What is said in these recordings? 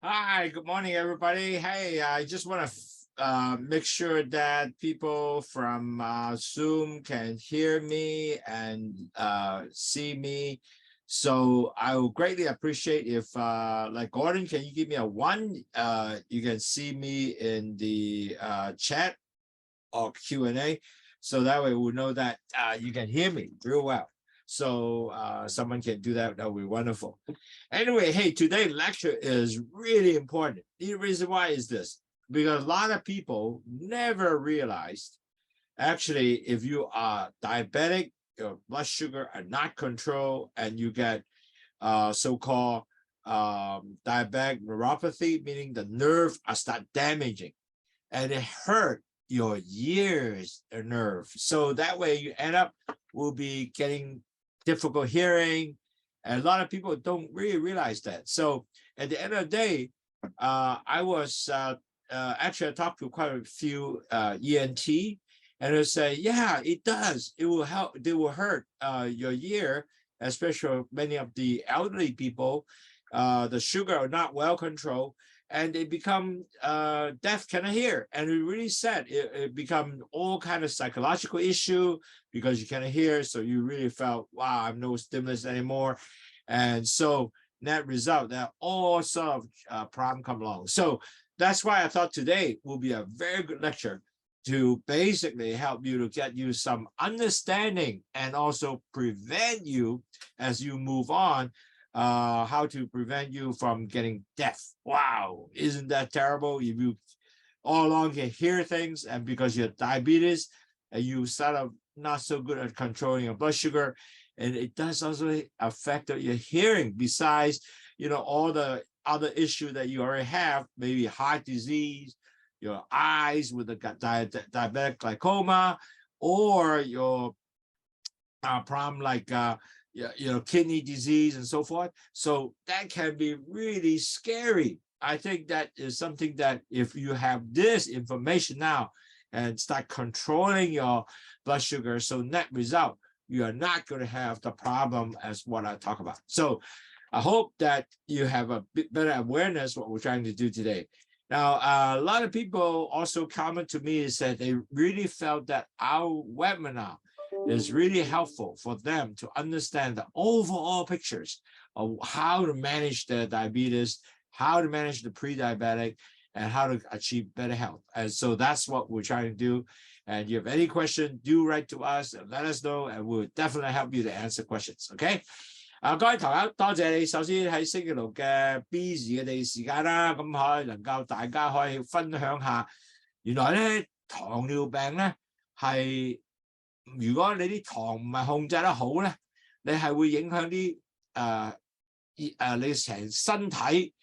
Hi, good morning, everybody. Hey, I just want to make sure that people from Zoom can hear me and see me. So I will greatly appreciate if, like Gordon, can you give me a one? You can see me in the chat or Q&A. So that way we'll know that you can hear me real well. So someone can do that. That would be wonderful. Anyway, hey, today's lecture is really important. The reason why is this, because a lot of people never realized, actually, if you are diabetic, your blood sugar are not controlled, and you get so-called diabetic neuropathy, meaning the nerve are start damaging, and it hurt your ears or nerve. So that way you end up will be getting difficult hearing. And a lot of people don't really realize that. So at the end of the day, I was actually I talked to quite a few ENT, and they say, yeah, it does. It will help. They will hurt your ear, especially many of the elderly people. The sugar are not well controlled, and they become deaf, cannot hear. And it really sad. It become all kind of psychological issue because you cannot hear. So you really felt, wow, I'm no stimulus anymore. And so net result that all sort of problem come along. So that's why I thought today will be a very good lecture to basically help you to get you some understanding and also prevent you as you move on, how to prevent you from getting deaf. Wow, isn't that terrible? If you all along can hear things, and because you have diabetes, and you sort of not so good at controlling your blood sugar, and it does also affect your hearing. Besides, all the other issue that you already have, maybe heart disease, your eyes with the diabetic glaucoma, or your problem like kidney disease and so forth. So that can be really scary. I think that is something that if you have this information now and start controlling your blood sugar, so net result, you are not going to have the problem as what I talk about. So I hope that you have a bit better awareness what we're trying to do today. Now, a lot of people also comment to me and said they really felt that our webinar is really helpful for them to understand the overall pictures of how to manage their diabetes, how to manage the pre-diabetic, and how to achieve better health. And so that's what we're trying to do. And if you have any question, do write to us and let us know, and we'll definitely help you to answer questions. Okay? 各位朋友，多謝你。首先喺星期六嘅 busy 嘅地時間啦，咁可以能夠大家可以分享下，原來咧糖尿病咧係如果你啲糖唔係控制得好咧，你係會影響啲你成身體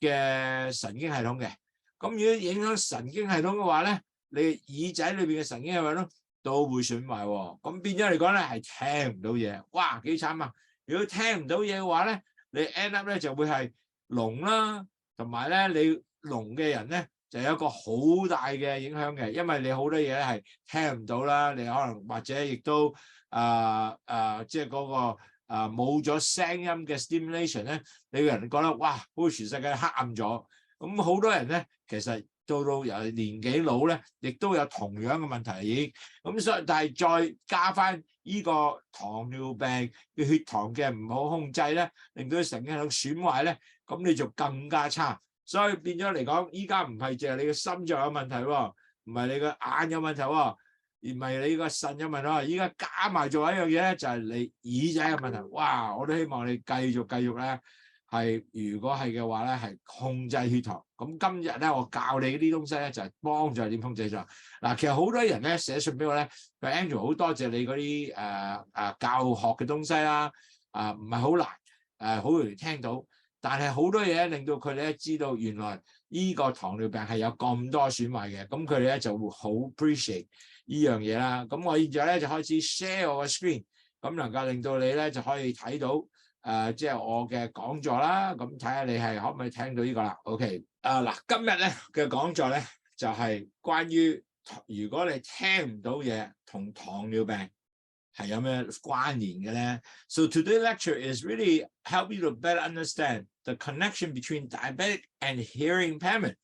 嘅神經系統嘅。咁如果影響神經系統嘅話咧，你耳仔裏邊嘅神經系統都會損壞喎。咁變咗嚟講咧係聽唔到嘢，哇幾慘啊！如果聽唔到嘢嘅話咧，你 end up 咧就會係聾啦，同埋咧你聾嘅人咧就有一個好大嘅影響嘅，因為你好多嘢咧係聽唔到啦，你可能或者亦都即係嗰個冇咗聲音嘅 stimulation 咧，你個人覺得哇，好似全世界黑暗咗。咁好多人咧其實到由年紀老咧，亦都有同樣嘅問題已經。咁所以但係再加翻呢個糖尿病嘅血糖嘅唔好控制咧，令到神經系統損壞咧，咁你就更加差。所以變咗嚟講，依家唔係淨係你嘅心臟有問題喎，唔係你嘅眼有問題喎，而唔係你個腎有問題喎，依家加埋做一樣嘢咧，就係你耳仔有問題。哇！我都希望你繼續咧。係如果係嘅話咧，係控制血糖。咁今日咧，我教你啲東西咧，就係幫助點控制咗。嗱，其實好多人咧寫信俾我咧，佢 Andrew 好多謝你嗰啲教學嘅東西啦，唔係好難，好容易聽到。但係好多嘢令到佢哋咧知道原來呢個糖尿病係有咁多損壞嘅，咁佢哋咧就會好 appreciate 呢樣嘢啦。咁我現在咧就開始 share 我個 screen，咁能夠令到你咧就可以睇到。即係我嘅講座啦，咁睇下你係可唔可以聽到呢個啦 ？OK，嗱，今日咧嘅講座咧就係關於如果你聽唔到嘢同糖尿病係有咩關聯嘅咧？So today's lecture is really help you to better understand the connection between diabetic and hearing impairment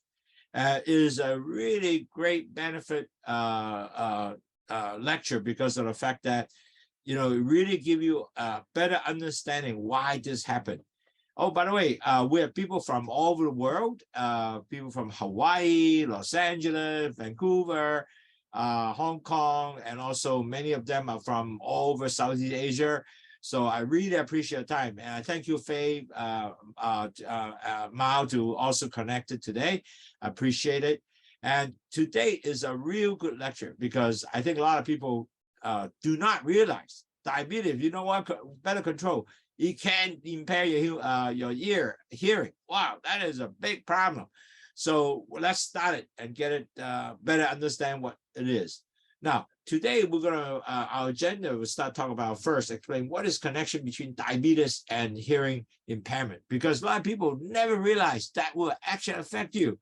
is a really great benefit lecture because of the fact that, it really give you a better understanding why this happened. Oh, by the way, we have people from all over the world, people from Hawaii, Los Angeles, Vancouver, Hong Kong, and also many of them are from all over Southeast Asia. So I really appreciate your time. And I thank you, Faye, Mao, to also connect it today. I appreciate it. And today is a real good lecture because I think a lot of people do not realize diabetes, better control. It can impair your hearing. Wow, that is a big problem. So let's start it and get it better understand what it is. Now, today we're gonna our agenda will start talking about first explain what is connection between diabetes and hearing impairment, because a lot of people never realize that will actually affect you.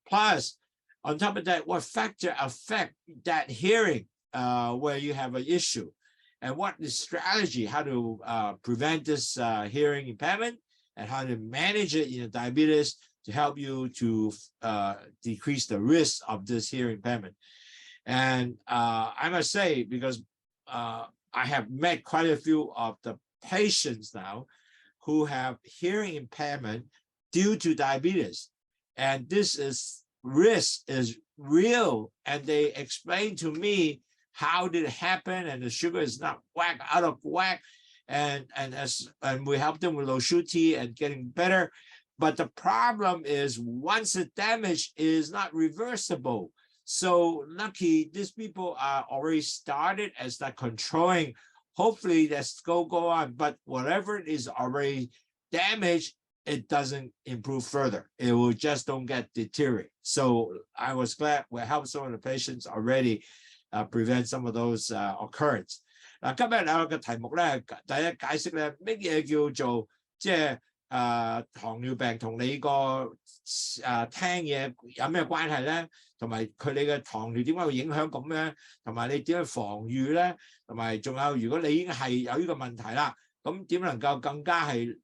Plus, on top of that, what factor affect that hearing where you have an issue, and what is strategy, how to prevent this hearing impairment and how to manage it in diabetes to help you to decrease the risk of this hearing impairment. And I must say, because I have met quite a few of the patients now who have hearing impairment due to diabetes. And this risk is real. And they explain to me how did it happen, and the sugar is not out of whack. And we help them with LOWSUTEA and getting better. But the problem is once the damage is not reversible. So lucky these people are already started as that controlling. Hopefully that's go on, but whatever it is already damaged, it doesn't improve further. It will just don't get deteriorate. So I was glad we helped some of the patients already prevent some of those occurrence. 嗱，今日有個題目咧，第一解釋咧乜嘢叫做即係糖尿病同你個聽嘢有咩關係咧？同埋你嘅糖尿點解會影響咁樣？同埋你點樣防禦咧？同埋仲有，如果你已經係有呢個問題啦，咁點能夠更加係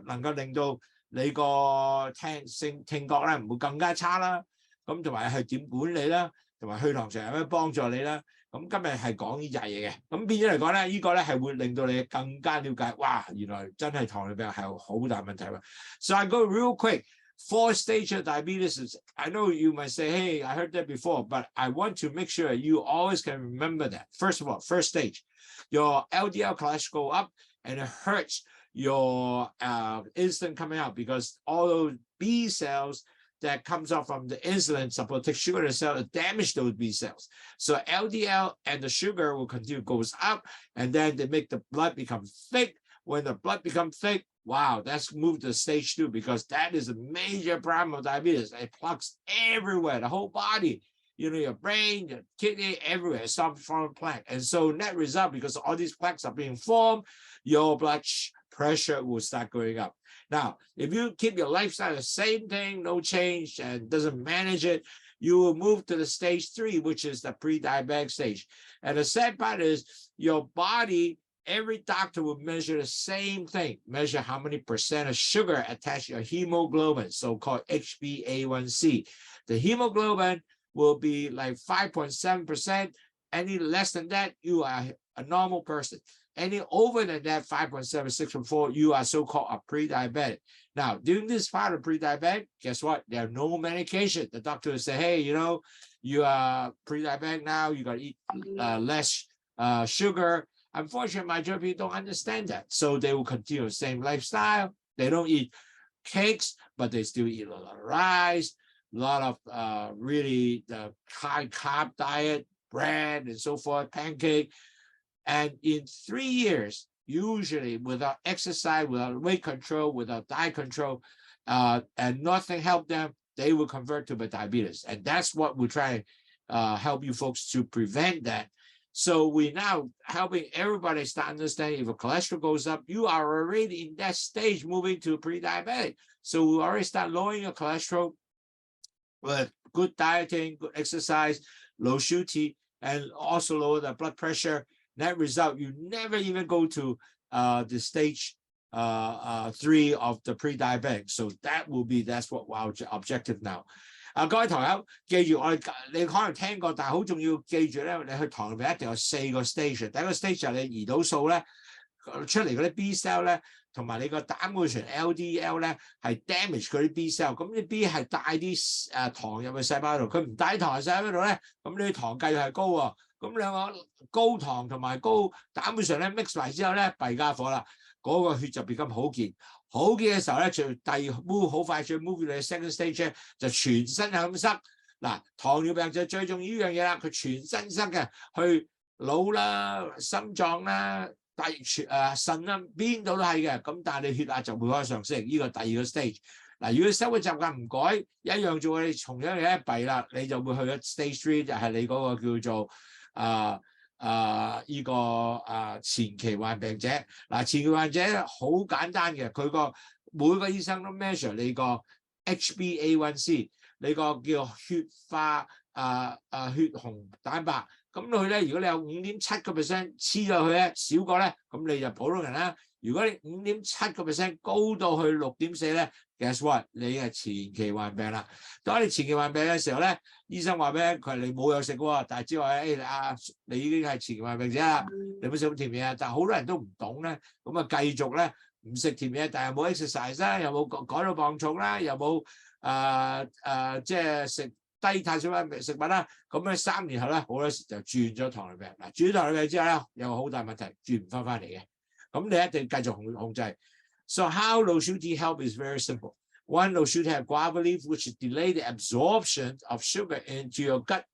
能夠令到你個聽覺咧唔會更加差啦？咁同埋係點管理啦？同埋去糖上有咩幫助你啦？咁今日係講呢隻嘢嘅，咁變咗嚟講咧，呢個咧係會令到你更加了解，哇！原來真係糖尿病係好大問題喎。So I go real quick. 4-stage diabetes is, I know you might say, hey, I heard that before, but I want to make sure you always can remember that. First of all, first stage, your LDL cholesterol go up and it hurts your insulin coming out, because all those B cells that comes out from the insulin supposed to take sugar to the cell damage those B cells. So LDL and the sugar will continue goes up, and then they make the blood become thick. When the blood becomes thick, wow, that's moved to stage 2, because that is a major problem of diabetes. It plugs everywhere, the whole body, your brain, your kidney, everywhere. It starts forming plaque. And so net result, because all these plaques are being formed, your blood pressure will start going up. Now, if you keep your lifestyle the same thing, no change, and doesn't manage it, you will move to the stage 3, which is the pre-diabetic stage. And the sad part is your body, every doctor will measure the same thing, measure how many percent of sugar attached to your hemoglobin, so-called HbA1c. The hemoglobin will be like 5.7%. Any less than that, you are a normal person. Any over than that, 5.7, 6.4, you are so-called a pre-diabetic. Now, during this part of pre-diabetic, guess what? There are no medication. The doctor will say, hey, you are pre-diabetic now, you got to eat less sugar. Unfortunately, majority of people don't understand that. So they will continue the same lifestyle. They don't eat cakes, but they still eat a lot of rice, a lot of really high carb diet, bread, and so forth, pancake. And in 3 years, usually without exercise, without weight control, without diet control, and nothing help them, they will convert to diabetes. And that's what we're trying to help you folks to prevent that. So we're now helping everybody start understanding if a cholesterol goes up, you are already in that stage moving to pre-diabetic. So we already start lowering your cholesterol with good dieting, good exercise, LOWSUTEA, and also lower the blood pressure. That result, you never even go to the stage 3 of the pre-diabetic. So that's what our objective now. 各位堂友，記住你可能聽過，但係好重要記住咧，你去糖尿病一定有4個 stage。第一個 stage 就係你胰島素咧出嚟嗰啲 B cell 咧，同埋你個膽固醇 LDL 咧係 damage 嗰啲 B cell。咁啲 B 係帶啲糖入去細胞度，佢唔帶糖入細胞度咧，咁呢啲糖繼續係高喎。咁兩個高糖同埋高膽固醇咧 mix 埋之後咧，弊家伙啦，嗰個血就變咁好健。好健嘅時候咧，就move 好快，再 move 到你 second stage 咧，就全身係咁塞。嗱，糖尿病就最重要呢樣嘢啦，佢全身塞嘅，去腦啦、心臟啦、腎啦，邊度都係嘅。咁但係你血壓就會開始上升，呢個第二個 stage。嗱，如果生活習慣唔改，一樣做你同樣嘢弊啦，你就會去咗 stage 3，就係你嗰個叫做前期患病者。嗱，前期患者好簡單嘅，佢個每個醫生都 measure 你個 HbA1c， 你個叫血紅蛋白。咁佢咧，如果你有 5.7% 黐咗佢咧，少過咧，咁你就普通人啦。如果你 5.7% 高到去 6.4 咧 ，guess what？ 你係前期患病啦。當你前期患病嘅時候咧，醫生話俾佢你冇藥食喎，但係只話你已經係前期患病者啦，你冇食咁甜嘢啊。但係好多人都唔懂咧，咁啊繼續咧唔食甜嘢，但係冇 exercise 啦，又冇改到磅重啦，又冇即係食低碳水化合物食物啦，咁咧3年後咧好多時就轉咗糖尿病。嗱，轉咗糖尿病之後咧有個好大問題，轉唔翻嚟嘅。咁你一定繼續控制。So how LOWSUTEA help is very simple. One, LOWSUTEA have guava leaf, which delay the absorption of sugar into your gut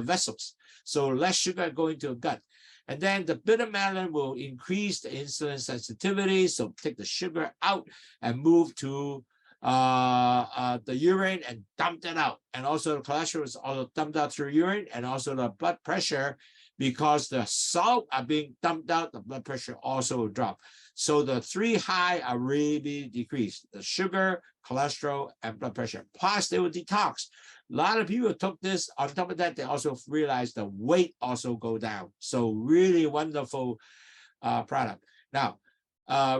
vessels. So less sugar going to your gut. And then the bitter melon will increase the insulin sensitivity. So take the sugar out and move to the urine and dump that out. And also the cholesterol is also dumped out through urine, and also the blood pressure, because the salt are being dumped out, the blood pressure also will drop. So the 3 high are really decreased: the sugar, cholesterol, and blood pressure. Plus they will detox. A lot of people took this. On top of that, they also realized the weight also go down. So really wonderful product. Now,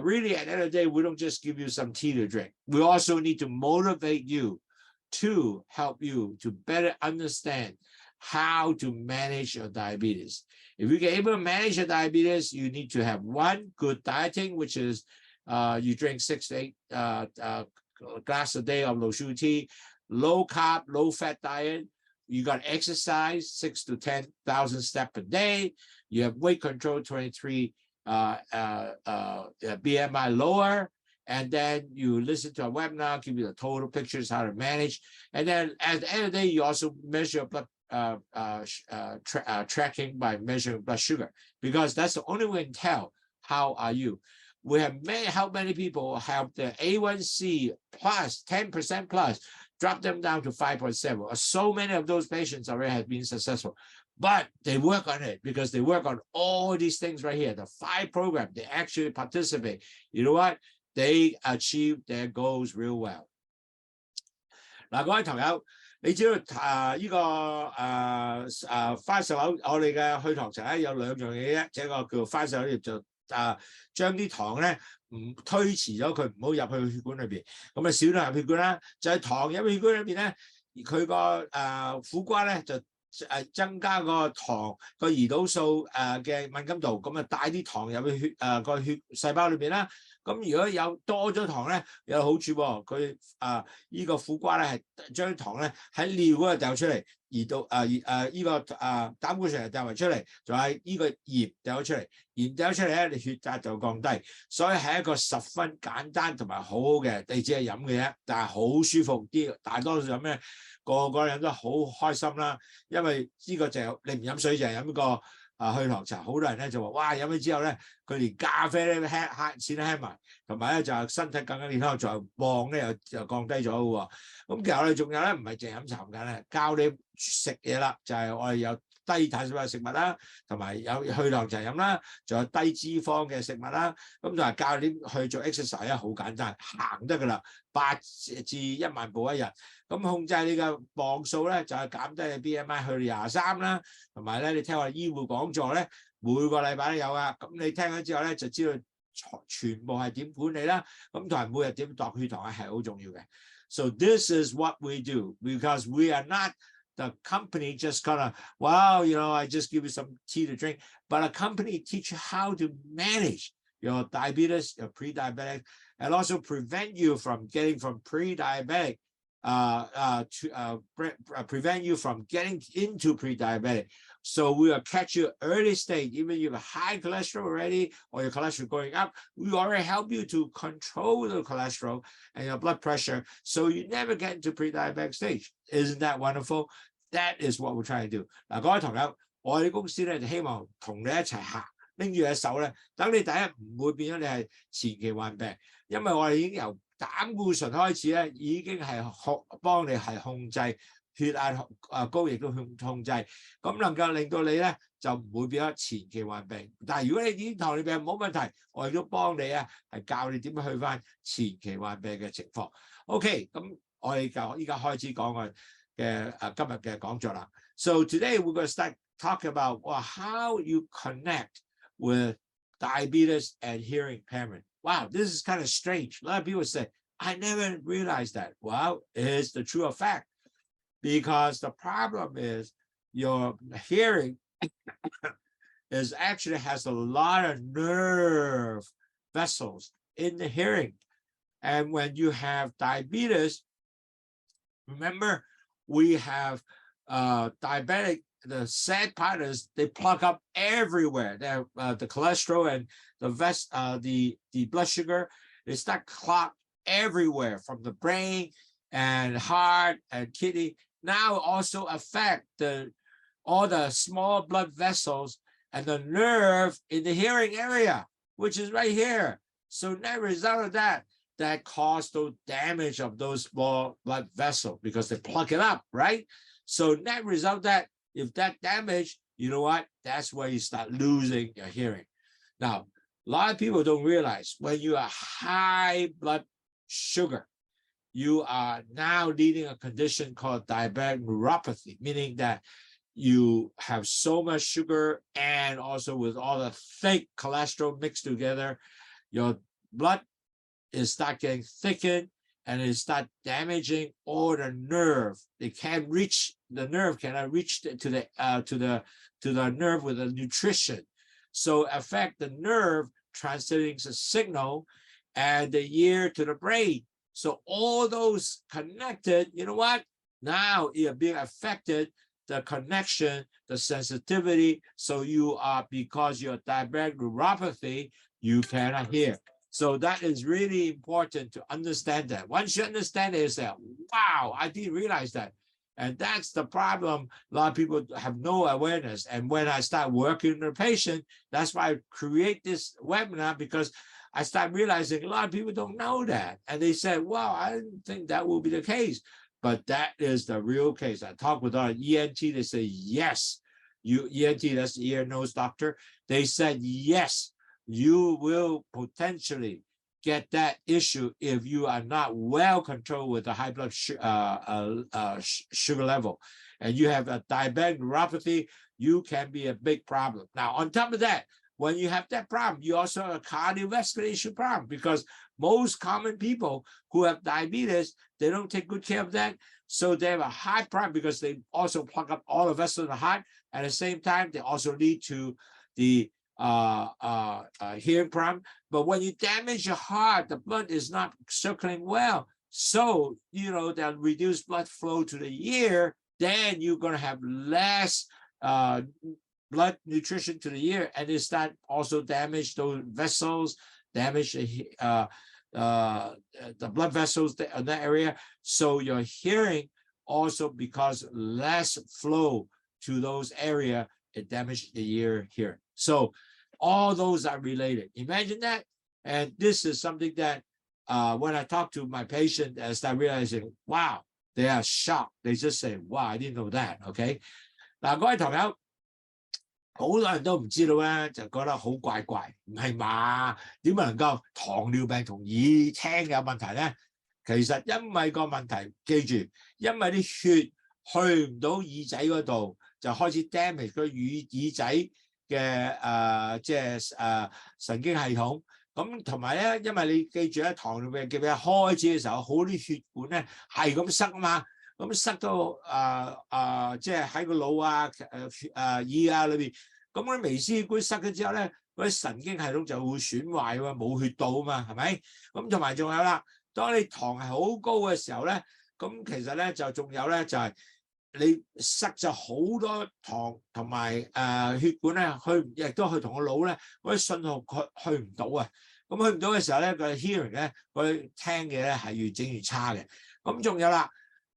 really at the end of the day, we don't just give you some tea to drink. We also need to motivate you to help you to better understand how to manage your diabetes. If you get able to manage your diabetes, you need to have one, good dieting, which is you drink 6 to 8 glasses a day of LOWSUTEA, low carb, low fat diet. You got exercise, 6 to 10,000 steps a day. You have weight control, 23 BMI lower. And then you listen to a webinar, give you the total pictures, how to manage. And then at the end of the day, you also measure blood tracking by measuring blood sugar, because that's the only way to tell how are you. We have how many people have the A1C plus 10% plus, drop them down to 5.7. So many of those patients already have been successful, but they work on it because they work on all these things right here. The 5 program, they actually participate. You know what? They achieve their goals real well. 嗱，各位朋友，你知道呢個番石榴，我哋嘅去糖茶咧有2樣嘢啫，這個叫番石榴葉就將啲糖咧唔推遲咗佢，唔好入去血管裏邊，咁啊少咗入血管啦。就係糖入血管裏邊咧，佢個苦瓜咧就增加個糖個胰島素嘅敏感度，咁啊帶啲糖入去個血細胞裏邊啦。咁如果有多咗糖咧，有好處喎。佢呢個苦瓜咧係將糖咧喺尿嗰度掉出嚟，而到呢個膽固醇掉埋出嚟，仲係呢個鹽掉咗出嚟，鹽掉咗出嚟咧，你血壓就降低。所以係一個十分簡單同埋好好嘅，你只係飲嘅啫，但係好舒服啲。大多數飲咧，個個飲得好開心啦，因為呢個就係你唔飲水就係飲個去糖茶。好多人咧就話：哇，飲咗之後咧，佢連咖啡咧錢都慳埋，同埋咧就係身體更加健康，仲有磅咧又降低咗嘅喎。咁其實我哋仲有咧，唔係淨係飲茶咁簡單，教你食嘢啦，就係我哋有低碳水化食物啦，同埋有去糖茶飲啦，仲有低脂肪嘅食物啦。咁就係教你去做 exercise 咧，好簡單，行得㗎啦，8至1萬步一日。咁控制你嘅磅數咧，就係減低你 BMI 去到23啦。同埋咧，你聽我醫護講座咧，每個禮拜都有啊。咁你聽咗之後咧，就知道全部係點管理啦。咁同埋每日點度血糖係好重要嘅。So this is what we do because we are not the company just gonna, well, I just give you some tea to drink, but a company teach you how to manage your diabetes, your pre-diabetic, and also prevent you from getting from pre-diabetic prevent you from getting into pre-diabetic. So we will catch you early stage, even if you have high cholesterol already or your cholesterol going up, we already help you to control the cholesterol and your blood pressure so you never get into pre-diabetic stage. Isn't that wonderful? That is what we're trying to do. 嗱，各位朋友，我哋公司咧就希望同你一齊行，拎住隻手咧，等你第一唔會變咗你係前期患病，因為我哋已經由膽固醇開始咧，已經係幫你係控制血壓高，亦都控制，咁能夠令到你咧就唔會變咗前期患病。但係如果你已經糖尿病冇問題，我亦都幫你啊，係教你點樣去翻前期患病嘅情況。OK， 咁我哋就依家開始講我嘅今日嘅講座啦。So today we're going to start talking about how you connect with diabetes and hearing impairment. Wow, this is kind of strange. A lot of people say, I never realized that. Well, it's the true fact because the problem is your hearing is actually has a lot of nerve vessels in the hearing. And when you have diabetes, remember, we have diabetic. The sad part is they plug up everywhere. The cholesterol and the blood sugar, they start clog everywhere from the brain and heart and kidney. Now also affect all the small blood vessels and the nerve in the hearing area, which is right here. So net result of that caused the damage of those small blood vessels because they plug it up, right? So net result that if that damage, you know what? That's where you start losing your hearing. Now, a lot of people don't realize when you are high blood sugar, you are now leading a condition called diabetic neuropathy, meaning that you have so much sugar and also with all the thick cholesterol mixed together, your blood is start getting thickened and it start damaging all the nerve. They can't reach, the nerve cannot reach to the nerve with the nutrition. So affect the nerve transmitting the signal and the ear to the brain. So all those connected, you know what? Now you're being affected, the connection, the sensitivity. So you are, because you're diabetic neuropathy, you cannot hear. So that is really important to understand that. Once you understand it, you say, wow, I didn't realize that. And that's the problem. A lot of people have no awareness. And when I start working with a patient, that's why I create this webinar, because I start realizing a lot of people don't know that. And they say, well, I didn't think that will be the case. But that is the real case. I talk with our ENT, they say, yes, you ENT, that's the ear, nose doctor. They said, yes, you will potentially get that issue if you are not well controlled with the high blood sugar level. And you have a diabetic neuropathy, you can be a big problem. Now, on top of that, when you have that problem, you also have a cardiovascular issue problem, because most common people who have diabetes, they don't take good care of that. So they have a heart problem because they also plug up all the vessels in the heart. At the same time, they also lead to the hearing problem. But when you damage your heart, the blood is not circulating well. So, that reduced blood flow to the ear, then you're going to have less blood nutrition to the ear, and it start also damage those vessels, damage the blood vessels in that area. So your hearing also, because less flow to those areas, it damages the ear hearing. So all those are related. Imagine that. And this is something that when I talk to my patient, I start realizing, wow, they are shocked. They just say, wow, I didn't know that. Okay. 嗱，各位朋友，好多人都唔知道咧，就覺得好怪怪，唔係嘛？點能夠糖尿病同耳聽有問題咧？其實因為個問題，記住，因為啲血去唔到耳仔嗰度，就開始 damage 個耳仔嘅神經系統。咁同埋咧，因為你記住咧，糖尿病嘅病開始嘅時候，好啲血管咧係咁塞啊嘛，咁塞到即係喺個腦耳裏邊，咁嗰啲微絲血管塞咗之後咧，嗰啲神經系統就會損壞喎，冇血到啊嘛，係咪？咁同埋仲有啦，當你糖係好高嘅時候咧，咁其實咧就仲有咧就係你塞咗好多糖同埋血管咧亦都去同個腦咧嗰啲信號去唔到啊。咁去唔到嘅時候咧，個 hearing 咧，佢聽嘅咧係越整越差嘅。咁仲有啦，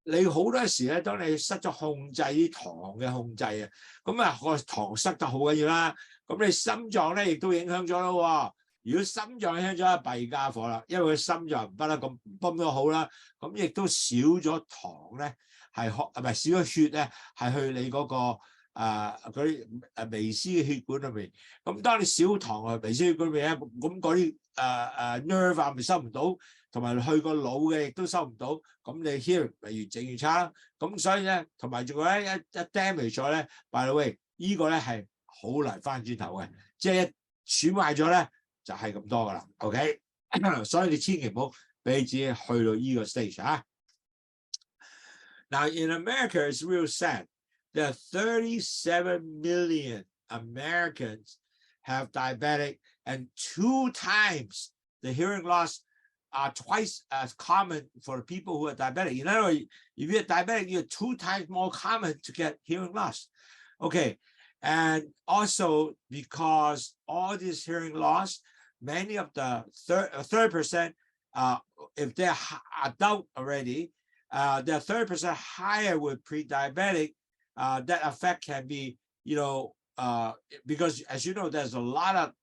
你好多時咧，當你失咗控制啲糖嘅控制啊，咁個糖塞得好緊要啦。咁你心臟咧亦都影響咗咯。如果心臟影響咗，弊家伙啦，因為佢心臟唔得啦，咁泵都好啦，咁亦都少咗糖咧，唔係少咗血咧，係去你嗰個。嗰啲微絲嘅血管裏面，咁當你少糖微絲血管裏面咧，咁嗰啲nerve 咪收唔到，同埋去個腦嘅亦都收唔到，咁你 hearing 咪越整越差。咁所以咧，同埋仲有一 damage 咗咧 ，by the way， 呢個咧係好難翻轉頭嘅，即係一損壞咗咧就係咁多噶啦。OK， 所以你千祈唔好俾自己去到呢個 stage 啊。Now in America, it's real sad. There are 37 million Americans have diabetic, and 2 times the hearing loss are twice as common for the people who are diabetic. In other words, if you're diabetic, you're 2 times more common to get hearing loss. Okay, and also because all this hearing loss, many of the 30%, if they're adult already, they're 30% higher with pre-diabetic. That effect can be, because as you know, there's a lot of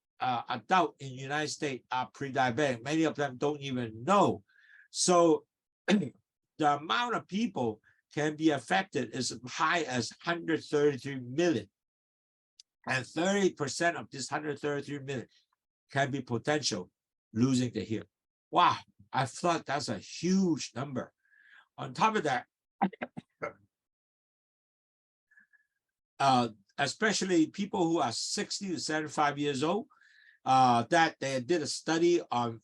adults in the United States are pre-diabetic. Many of them don't even know. So the amount of people can be affected is as high as 133 million. And 30% of this 133 million can be potential losing the hearing. Wow, I thought that's a huge number. On top of that, especially people who are 60 to 75 years old, that they did a study on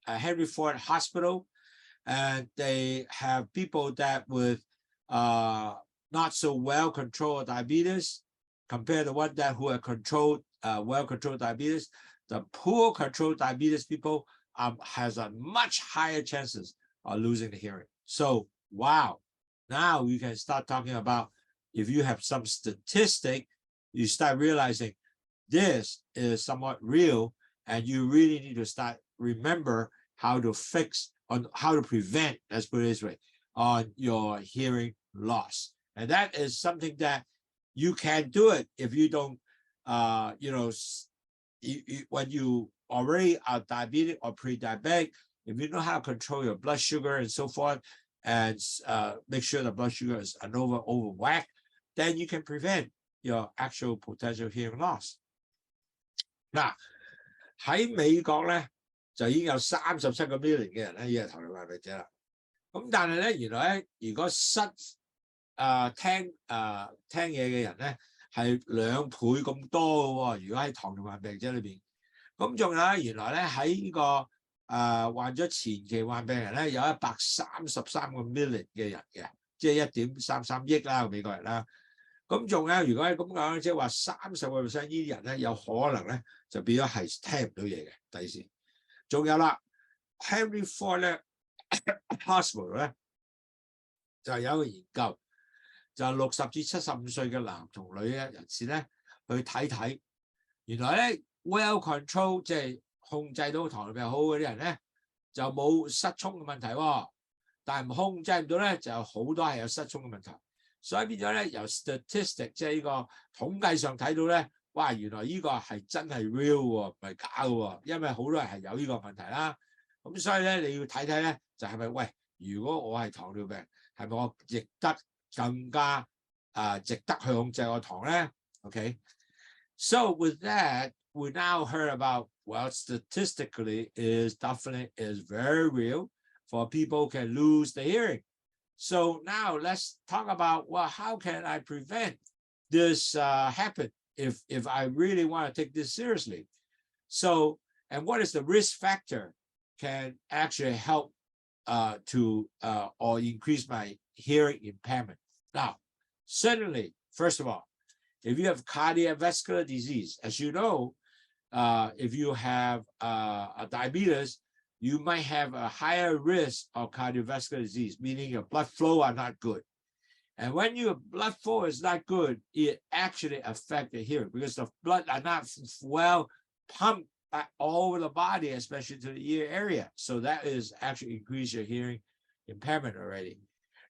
Henry Ford Hospital, and they have people that with not so well-controlled diabetes compared to one that who are controlled, well-controlled diabetes. The poor controlled diabetes people has a much higher chances of losing the hearing. So, wow, now we can start talking about, if you have some statistic, you start realizing this is somewhat real, and you really need to start remember how to fix, on how to prevent, let's put it this way, on your hearing loss. And that is something that you can do it if you don't, when you already are diabetic or pre-diabetic, if you know how to control your blood sugar and so forth, and make sure the blood sugar is over whack, then you can prevent your actual potential hearing loss. 嗱，喺美國咧就已經有37個 million 嘅人咧已經係糖尿病患者啦。咁但係咧，原來咧如果聽嘢嘅人咧係2倍咁多嘅喎。如果喺糖尿病病者裏邊，咁仲有咧，原來咧喺呢個患咗前期患病人咧有133個 million 嘅人嘅，即係1.33億啦，美國人啦。咁仲有，如果係咁講，即係話30%呢啲人咧，有可能咧就變咗係聽唔到嘢嘅。第時，仲有啦 ，Henry Ford 咧 Hospital 咧就有一個研究，就60至75歲嘅男同女嘅人士咧去睇，原來咧 well control 即係控制到糖尿病好嗰啲人咧就冇失聰嘅問題喎，但係唔控制唔到咧就有好多係有失聰嘅問題。所以變咗咧，由 statistic 即係呢個統計上睇到咧，哇！原來呢個係真係 real 喎，唔係假嘅喎，因為好多人係有呢個問題啦。咁所以咧，你要睇睇咧，就係咪喂？如果我係糖尿病，係咪我值得更加值得去控制我糖咧 ？Okay. So with that, we now heard about, well, statistically is definitely is very real for people who can lose the hearing. So now let's talk about, well, how can I prevent this happen if I really want to take this seriously? So and what is the risk factor can actually help or increase my hearing impairment. Now, certainly, first of all, if you have cardiovascular disease, as you know, if you have a diabetes, you might have a higher risk of cardiovascular disease, meaning your blood flow are not good. And when your blood flow is not good, it actually affects the hearing because the blood are not well pumped all over the body, especially to the ear area. So that is actually increase your hearing impairment already.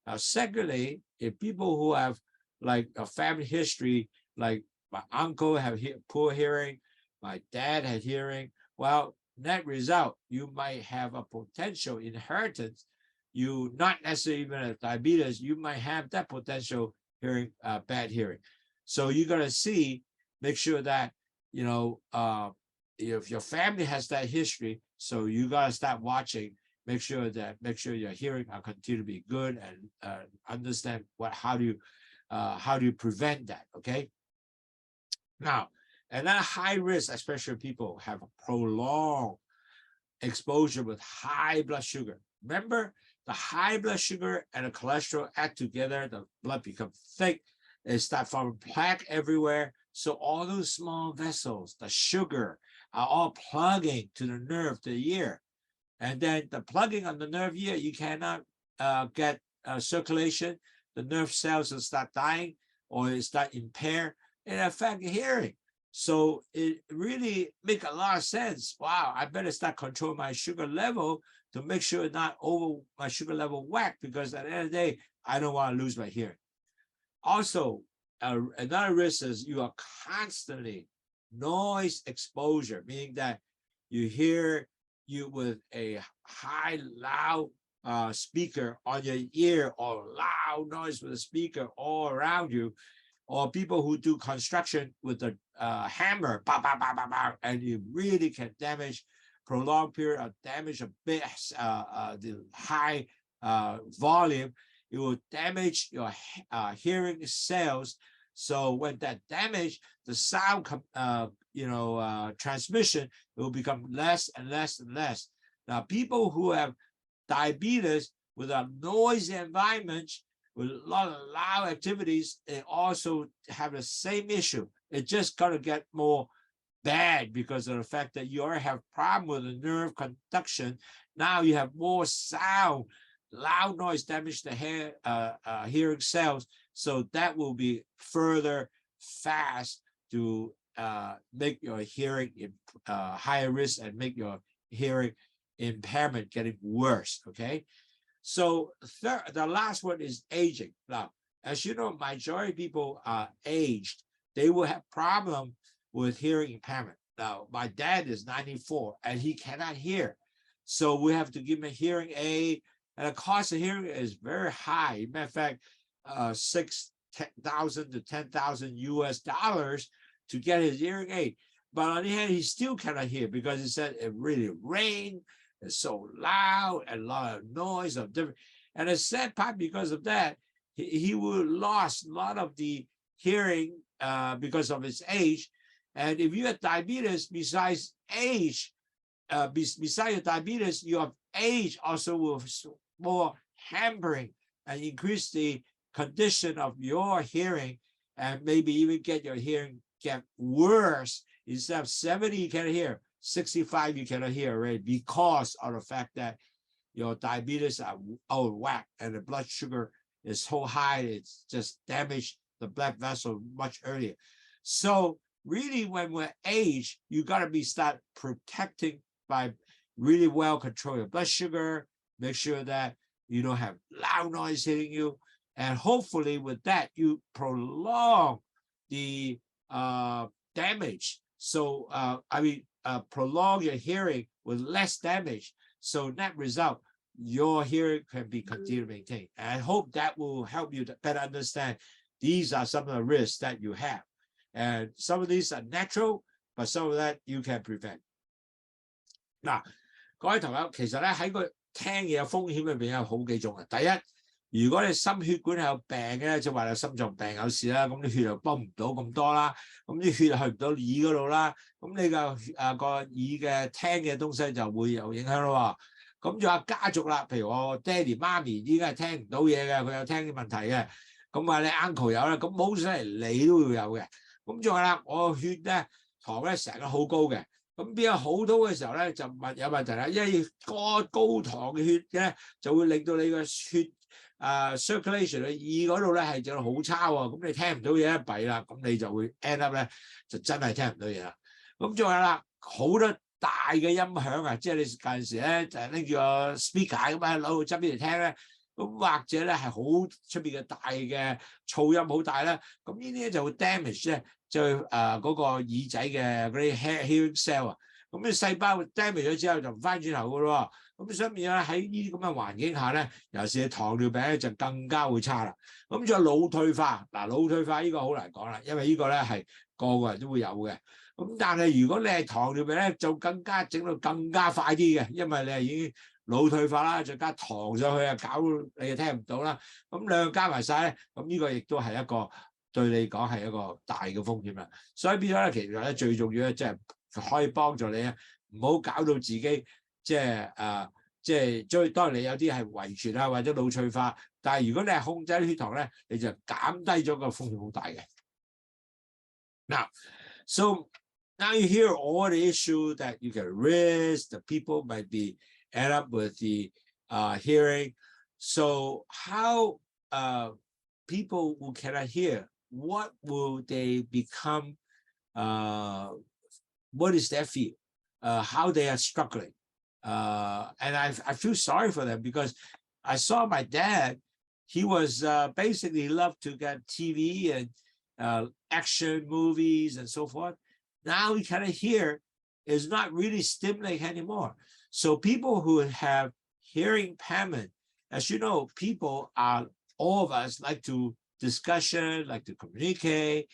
Now, secondly, if people who have like a family history, like my uncle have poor hearing, my dad had hearing, well, net result, you might have a potential inheritance. You not necessarily even have diabetes, you might have that potential hearing, bad hearing. So you're gonna see, make sure that, you know, if your family has that history, so you gotta start watching, make sure your hearing are continue to be good, and understand how do you prevent that, okay? Now, and that high risk, especially people have a prolonged exposure with high blood sugar. Remember, the high blood sugar and the cholesterol add together, the blood becomes thick, it starts forming plaque everywhere. So all those small vessels, the sugar, are all plugging to the nerve, to the ear. And then the plugging on the nerve ear, you cannot get circulation. The nerve cells will start dying or it start impair and affect hearing. So it really make a lot of sense. Wow, I better start controlling my sugar level to make sure not over my sugar level whack, because at the end of the day, I don't want to lose my hearing. Also, another risk is you are constantly noise exposure, meaning that you hear you with a high, loud speaker on your ear, or loud noise with a speaker all around you, or people who do construction with a hammer, bah, bah, bah, bah, bah, and you really can damage, prolonged period of damage a bit, the high volume, it will damage your hearing cells. So when that damage, the sound transmission will become less and less and less. Now, people who have diabetes with a noisy environment, with a lot of loud activities, they also have the same issue. It's just gonna get more bad because of the fact that you already have problem with the nerve conduction. Now you have more sound, loud noise damage the hearing cells. So that will be further fast to make your hearing higher risk and make your hearing impairment getting worse, okay? So the last one is aging. Now, as you know, majority of people are aged. They will have problem with hearing impairment. Now, my dad is 94 and he cannot hear. So we have to give him a hearing aid, and the cost of hearing is very high. Matter of fact, $6,000 to $10,000 US to get his hearing aid. But on the other hand, he still cannot hear because he said it really rained. It's so loud and a lot of noise of different. And the sad part, because of that, he will lost a lot of the hearing because of his age. And if you have diabetes, besides age, besides your diabetes, your age also will more hampering and increase the condition of your hearing, and maybe even get your hearing get worse. Instead of 70, you cannot hear. 65, you cannot hear already because of the fact that your diabetes are out of whack and the blood sugar is so high, it's just damaged the blood vessel much earlier. So really, when we're aged, you got to start protecting by really well control your blood sugar, make sure that you don't have loud noise hitting you, and hopefully with that, you prolong the damage. So, prolong your hearing with less damage. So net result, your hearing can be continued to maintain. And I hope that will help you to better understand these are some of the risks that you have. And some of these are natural, but some of that you can prevent. 嗱，各位朋友，其實咧喺個聽嘢嘅風險裏邊有好幾種啊。第一，如果你心血管有病咧，就話你心臟病有事啦，咁啲血又泵唔到咁多啦，咁啲血去唔到耳嗰度啦，咁你個耳嘅聽嘅東西就會有影響咯。咁仲有家族啦，譬如我爹哋媽咪依家係聽唔到嘢嘅，佢有聽嘅問題嘅，咁啊你 uncle 有啦，咁冇所謂你都會有嘅。咁仲有啦，我血咧糖咧成日好高嘅，咁邊有好多嘅時候咧就有問題啦，因為高糖嘅血咧就會令到你嘅血circulation 喺耳嗰度咧係做到好差喎，咁你聽唔到嘢一弊啦，咁你就會 end up 咧就真係聽唔到嘢啦。咁仲有啦，好多大嘅音響啊，即係你近陣時咧就拎住個 speaker 咁喺腦側邊嚟聽咧，咁或者咧係好出邊嘅大嘅噪音好大啦，咁呢啲咧就會 damage 咧就嗰個耳仔嘅嗰啲 hearing cell 啊，咁啲細胞 damage 咗之後就唔翻轉頭噶咯。咁所以變咗喺呢啲咁嘅環境下咧，尤其是糖尿病咧就更加會差啦。咁仲有腦退化，嗱腦退化呢個好難講啦，因為呢個咧係個個人都會有嘅。咁但係如果你係糖尿病咧，就更加整到更加快啲嘅，因為你係已經腦退化啦，再加糖上去啊，搞到你又聽唔到啦。咁兩個加埋晒咧，咁呢個亦都係一個對你講係一個大嘅風險啦。所以變咗咧，其實咧最重要咧，即係可以幫助你咧，唔好搞到自己。即係當然你有啲係遺傳啊或者腦退化，但係如果你係控制啲血糖咧，你就減低咗個風險好大嘅。Now, so now you hear all the issue that you can risk, the people might be end up with the hearing. So how people who cannot hear, what will they become? What is their fear? How they are struggling? And I feel sorry for them because I saw my dad. He was basically loved to get TV and action movies and so forth. Now he kind of hear is not really stimulating anymore. So people who have hearing impairment, as you know, people are, all of us like to discussion, like to communicate.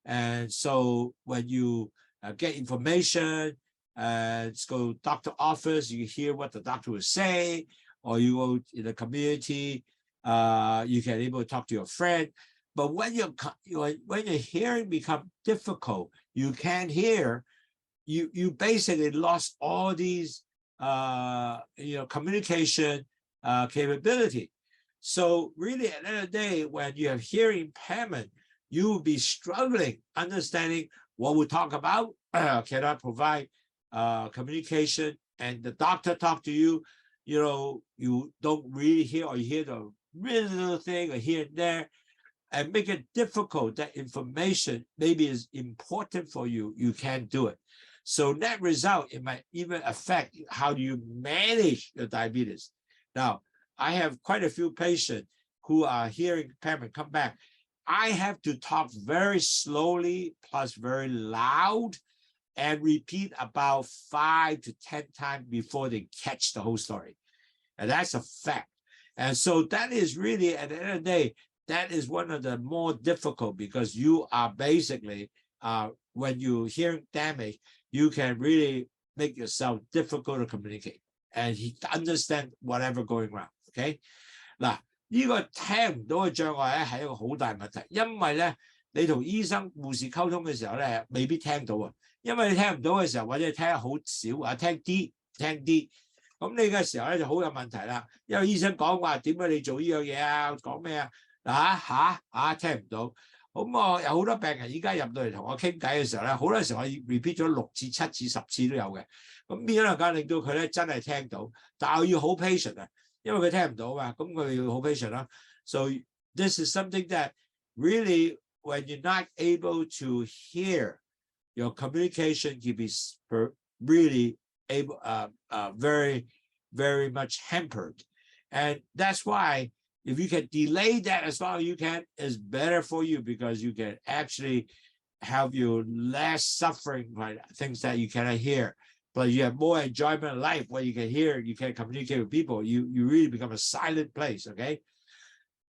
And so when you get information, go doctor office, you hear what the doctor will say, or you go in the community, you can able to talk to your friend. But when your hearing become difficult, you can't hear, you basically lost all these communication capability. So really at the end of the day, when you have hearing impairment, you will be struggling understanding what we talk about, cannot provide communication, and the doctor talk to you, you don't really hear, or you hear the really little thing or here and there, and make it difficult. That information maybe is important for you, you can't do it. So net result, it might even affect how you manage your diabetes. Now, I have quite a few patients who are hearing impairment come back. I have to talk very slowly plus very loud and repeat about 5 to 10 times before they catch the whole story. And that's a fact. And so that is really, at the end of the day, that is one of the more difficult, because you are basically, when you hearing damage, you can really make yourself difficult to communicate and understand whatever going on. Okay? 嗱，呢個聽唔到嘅障礙咧係一個好大問題，因為咧你同醫生、護士溝通嘅時候咧未必聽到啊，因為你聽唔到嘅時候，或者你聽得好少啊，聽啲，咁你嘅時候咧就好有問題啦，因為醫生講話點解你做呢樣嘢啊，講咩啊，聽唔到。咁我有好多病人而家入到嚟同我傾偈嘅時候咧，好多時候我 repeat 咗6至7至10次都有嘅。咁變咗能夠令到佢咧真係聽到，但係我要好 patient 啊，因為佢聽唔到嘛，咁佢要好 patient 啦。So this is something that really, when you're not able to hear, your communication can be really able, very, very much hampered. And that's why if you can delay that as long as you can, is better for you, because you can actually have you less suffering by things that you cannot hear, but you have more enjoyment in life where you can hear, you can communicate with people. You really become a silent place, okay?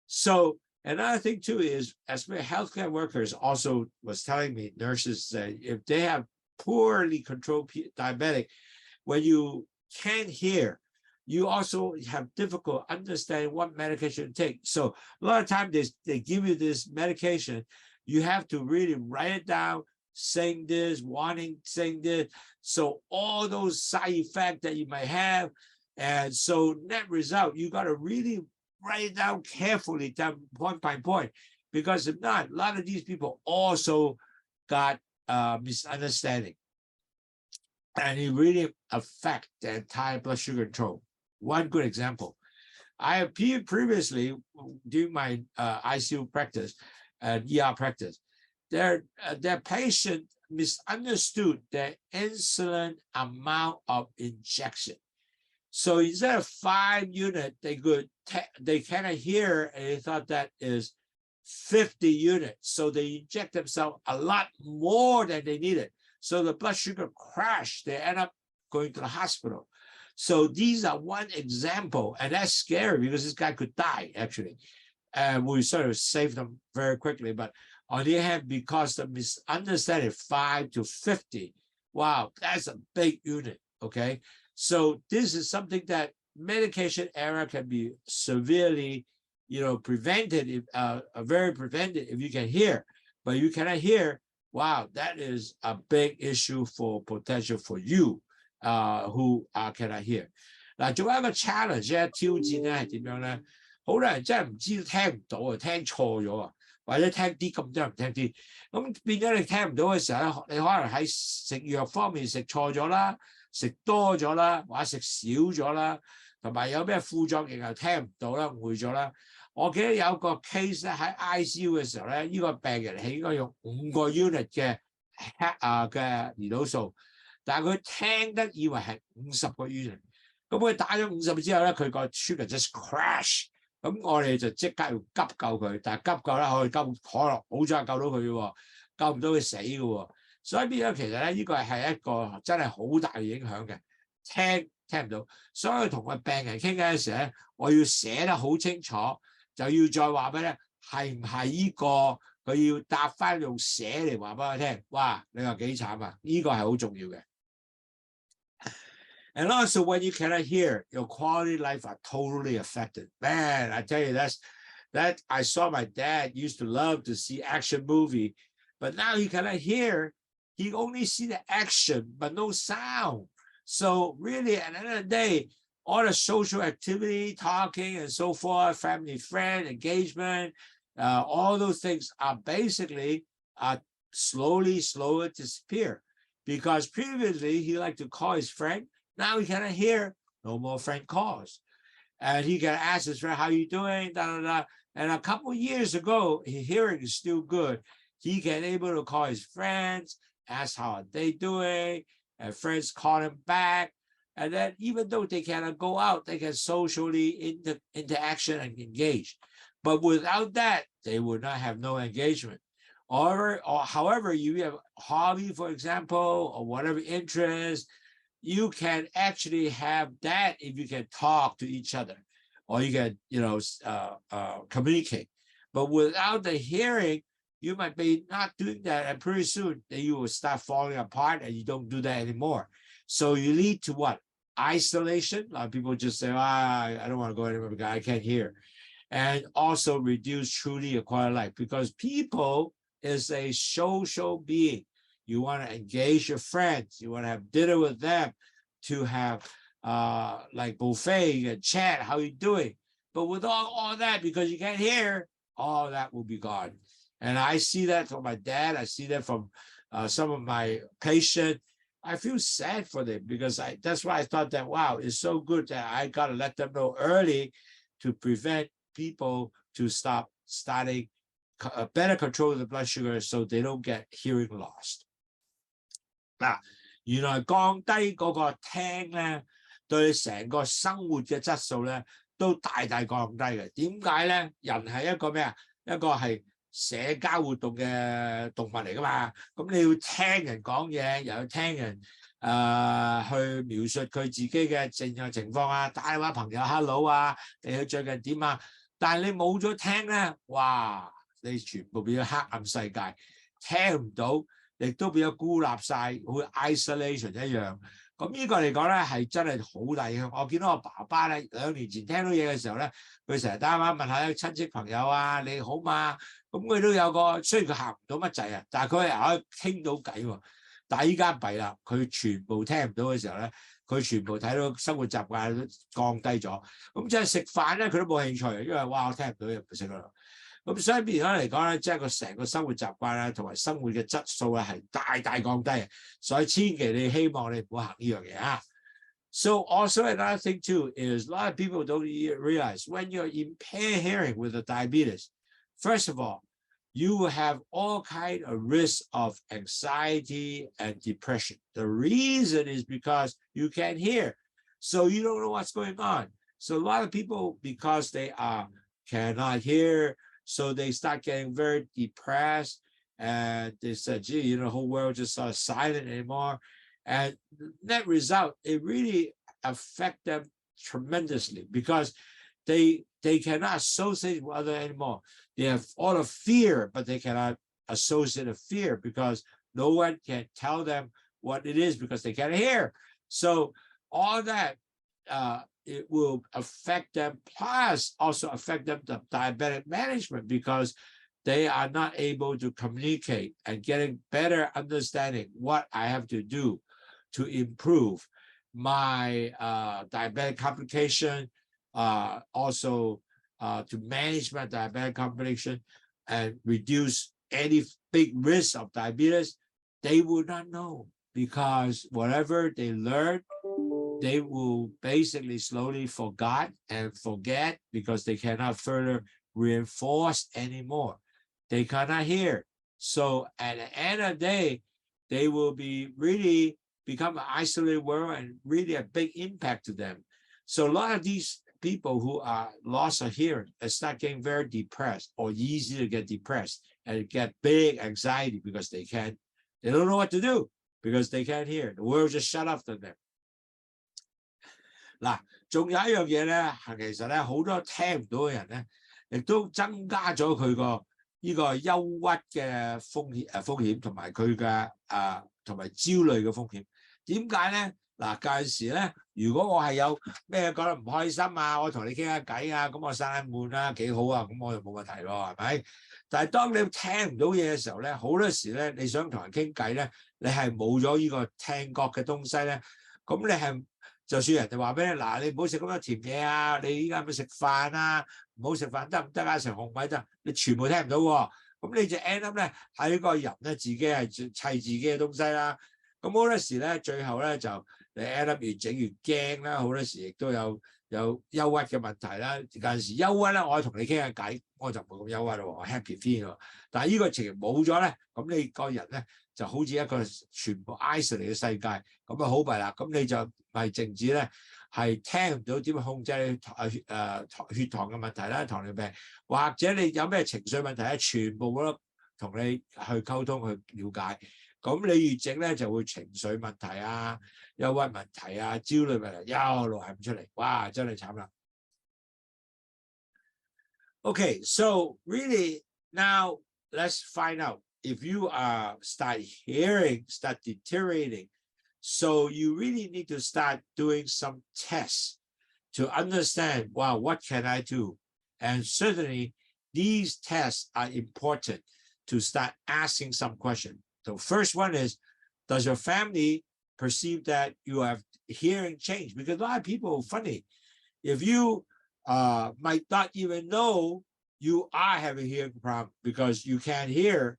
So another thing too is, as healthcare workers also was telling me, nurses, if they have poorly controlled diabetic, when you can't hear, you also have difficult understanding what medication to take. So a lot of times they give you this medication, you have to really write it down, saying this, saying this. So all those side effects that you might have. And so net result, you got to really write it down carefully, down point by point, because if not, a lot of these people also got misunderstanding. And it really affects the entire blood sugar control. One good example, I have previously during my ICU practice and ER practice, their patient misunderstood the insulin amount of injection. So instead of 5 units, they cannot hear, and they thought that is 50 units. So they inject themselves a lot more than they needed. So the blood sugar crashed. They end up going to the hospital. So these are one example, and that's scary because this guy could die actually. And we sort of saved them very quickly. But on the other hand, because the misunderstanding 5 to 50, wow, that's a big unit. Okay, so this is something that medication error can be severely, prevented, very prevented if you can hear, but you cannot hear. Wow, that is a big issue for potential for you who cannot hear. 嗱，仲有一個 challenge 咧，挑戰咧係點樣咧？好多人真係唔知聽唔到啊，聽錯咗啊，或者聽啲咁多人唔聽啲，咁變咗你聽唔到嘅時候咧，你可能喺食藥方面食錯咗啦，食多咗啦，或者食少咗啦，同埋有咩副作用又聽唔到啦，誤會咗啦。我記得有個 case 咧喺 ICU 嘅時候咧，呢個病人係應該用5個 unit 嘅胰島素，但係佢聽得以為係50個 unit， 咁佢打咗50之後咧，佢個 sugar just crash， 咁我哋就即刻要急救佢，但係急救咧可以救可能好彩救到佢嘅喎，救唔到佢死嘅喎，所以變咗其實咧呢個係一個真係好大嘅影響嘅，聽唔到，所以同個病人傾偈嘅時候咧，我要寫得好清楚。就要再話俾你係唔係呢個佢要答翻用寫嚟話俾我聽，哇！你話幾慘啊？呢個係好重要嘅。And also when you cannot hear, your quality of life are totally affected. Man, I tell you that I saw my dad used to love to see action movie, but now he cannot hear. He only see the action but no sound. So really at the end of the day, all the social activity, talking and so forth, family, friend, engagement, all those things are basically slowly disappear. Because previously he liked to call his friend, now he cannot hear, no more friend calls. And he can ask his friend, how you doing, da, da, da. And a couple of years ago, his hearing is still good. He can able to call his friends, ask how are they doing, and friends call him back. And then even though they cannot go out, they can socially interaction and engage. But without that, they would not have no engagement. Or however, you have a hobby, for example, or whatever interest, you can actually have that if you can talk to each other, or you can, communicate. But without the hearing, you might be not doing that, and pretty soon you will start falling apart, and you don't do that anymore. So you lead to what? Isolation. A lot of people just say, I don't want to go anywhere because I can't hear. And also reduce truly a quality of life, because people is a social being. You want to engage your friends. You want to have dinner with them, to have like buffet and chat, how you doing? But with all that, because you can't hear, all that will be gone. And I see that from my dad. I see that from some of my patients. I feel sad for them because that's why I thought that, wow, it's so good that I got to let them know early to prevent people to starting better control the blood sugar so they don't get hearing lost. 嗱，原來降低嗰個聽咧，對成個生活嘅質素咧都大大降低嘅。點解咧？人係一個咩啊？一個係社交活動嘅動物嚟噶嘛，咁你要聽人講嘢，又要聽人去描述佢自己嘅正常情況啊，打電話朋友 hello 啊，你最近點啊？但係你冇咗聽咧，哇！你全部變咗黑暗世界，聽唔到，亦都變咗孤立晒，好似 isolation 一樣。咁呢個嚟講咧係真係好大影響。我見到我爸爸咧2年前聽到嘢嘅時候咧，佢成日打電話問下啲親戚朋友啊，你好嘛？咁佢都有個，雖然佢行唔到乜滯啊，但係佢係可以傾到偈喎。但係依家弊啦，佢全部聽唔到嘅時候咧，佢全部睇到生活習慣都降低咗。咁即係食飯咧，佢都冇興趣，因為哇我聽唔到嘢唔食啦。咁所以變咗嚟講咧，即係個成個生活習慣咧，同埋生活嘅質素咧係大大降低。所以千祈你希望你唔好行呢樣嘢啊。So also another thing too is a lot of people don't realize when you're impaired hearing with the diabetes, first of all, you will have all kinds of risks of anxiety and depression. The reason is because you can't hear, so you don't know what's going on. So a lot of people, because they cannot hear, so they start getting very depressed, and they said, gee, you know, the whole world just silent anymore. And net result, it really affect them tremendously because they cannot associate with others anymore. They have all the fear, but they cannot associate the fear because no one can tell them what it is because they can't hear. So all that, it will affect them, plus also affect them the diabetic management because they are not able to communicate and getting better understanding what I have to do to improve my diabetic complication, also to manage my diabetic complication and reduce any big risk of diabetes. They will not know because whatever they learn, they will basically slowly forget because they cannot further reinforce anymore. They cannot hear. So at the end of the day, they will be really become an isolated world and really a big impact to them. So a lot of these people who are lost of hearing start getting very depressed or easy to get depressed and get big anxiety because they don't know what to do because they can't hear. The world just shut off to them. 嗱，仲有一樣嘢咧，其實咧好多聽唔到嘅人咧，亦都增加咗佢個呢個憂鬱嘅風險同埋佢嘅同埋焦慮嘅風險。點解咧？嗱，有陣時咧，如果我係有咩覺得唔開心啊，我同你傾下偈啊，咁我散下悶啊，幾好啊，咁我就冇問題咯，係咪？但係當你聽唔到嘢嘅時候咧，好多時咧，你想同人傾偈咧，你係冇咗呢個聽覺嘅東西咧，咁你係就算人哋話俾你嗱，你唔好食咁多甜嘢啊，你依家咪食飯啊，唔好食飯得唔得啊？食紅米得，你全部聽唔到喎，咁你就 end up 咧喺個人咧自己係砌自己嘅東西啦。咁好多時咧，最後咧就你 end up 越整越驚啦，好多時亦都有憂鬱嘅問題啦。有陣時憂鬱咧，我同你傾下偈，我就冇咁憂鬱咯，我 happy feel 喎。但係呢個情形冇咗咧，咁你個人咧就好似一個全部 isolated 嘅世界，咁啊好弊啦。咁你就唔係靜止咧，係聽唔到點控制血糖嘅問題啦，糖尿病，或者你有咩情緒問題咧，全部都同你去溝通去了解。咁你越整咧就會情緒問題啊、憂鬱問題啊、焦慮問題一路係咁出嚟，哇！真係慘啦。Okay, so really now let's find out if you start deteriorating. So you really need to start doing some tests to understand, wow, what can I do? And certainly these tests are important to start asking some questions. The first one is, does your family perceive that you have hearing change? Because a lot of people, funny, if you might not even know you are having a hearing problem because you can't hear,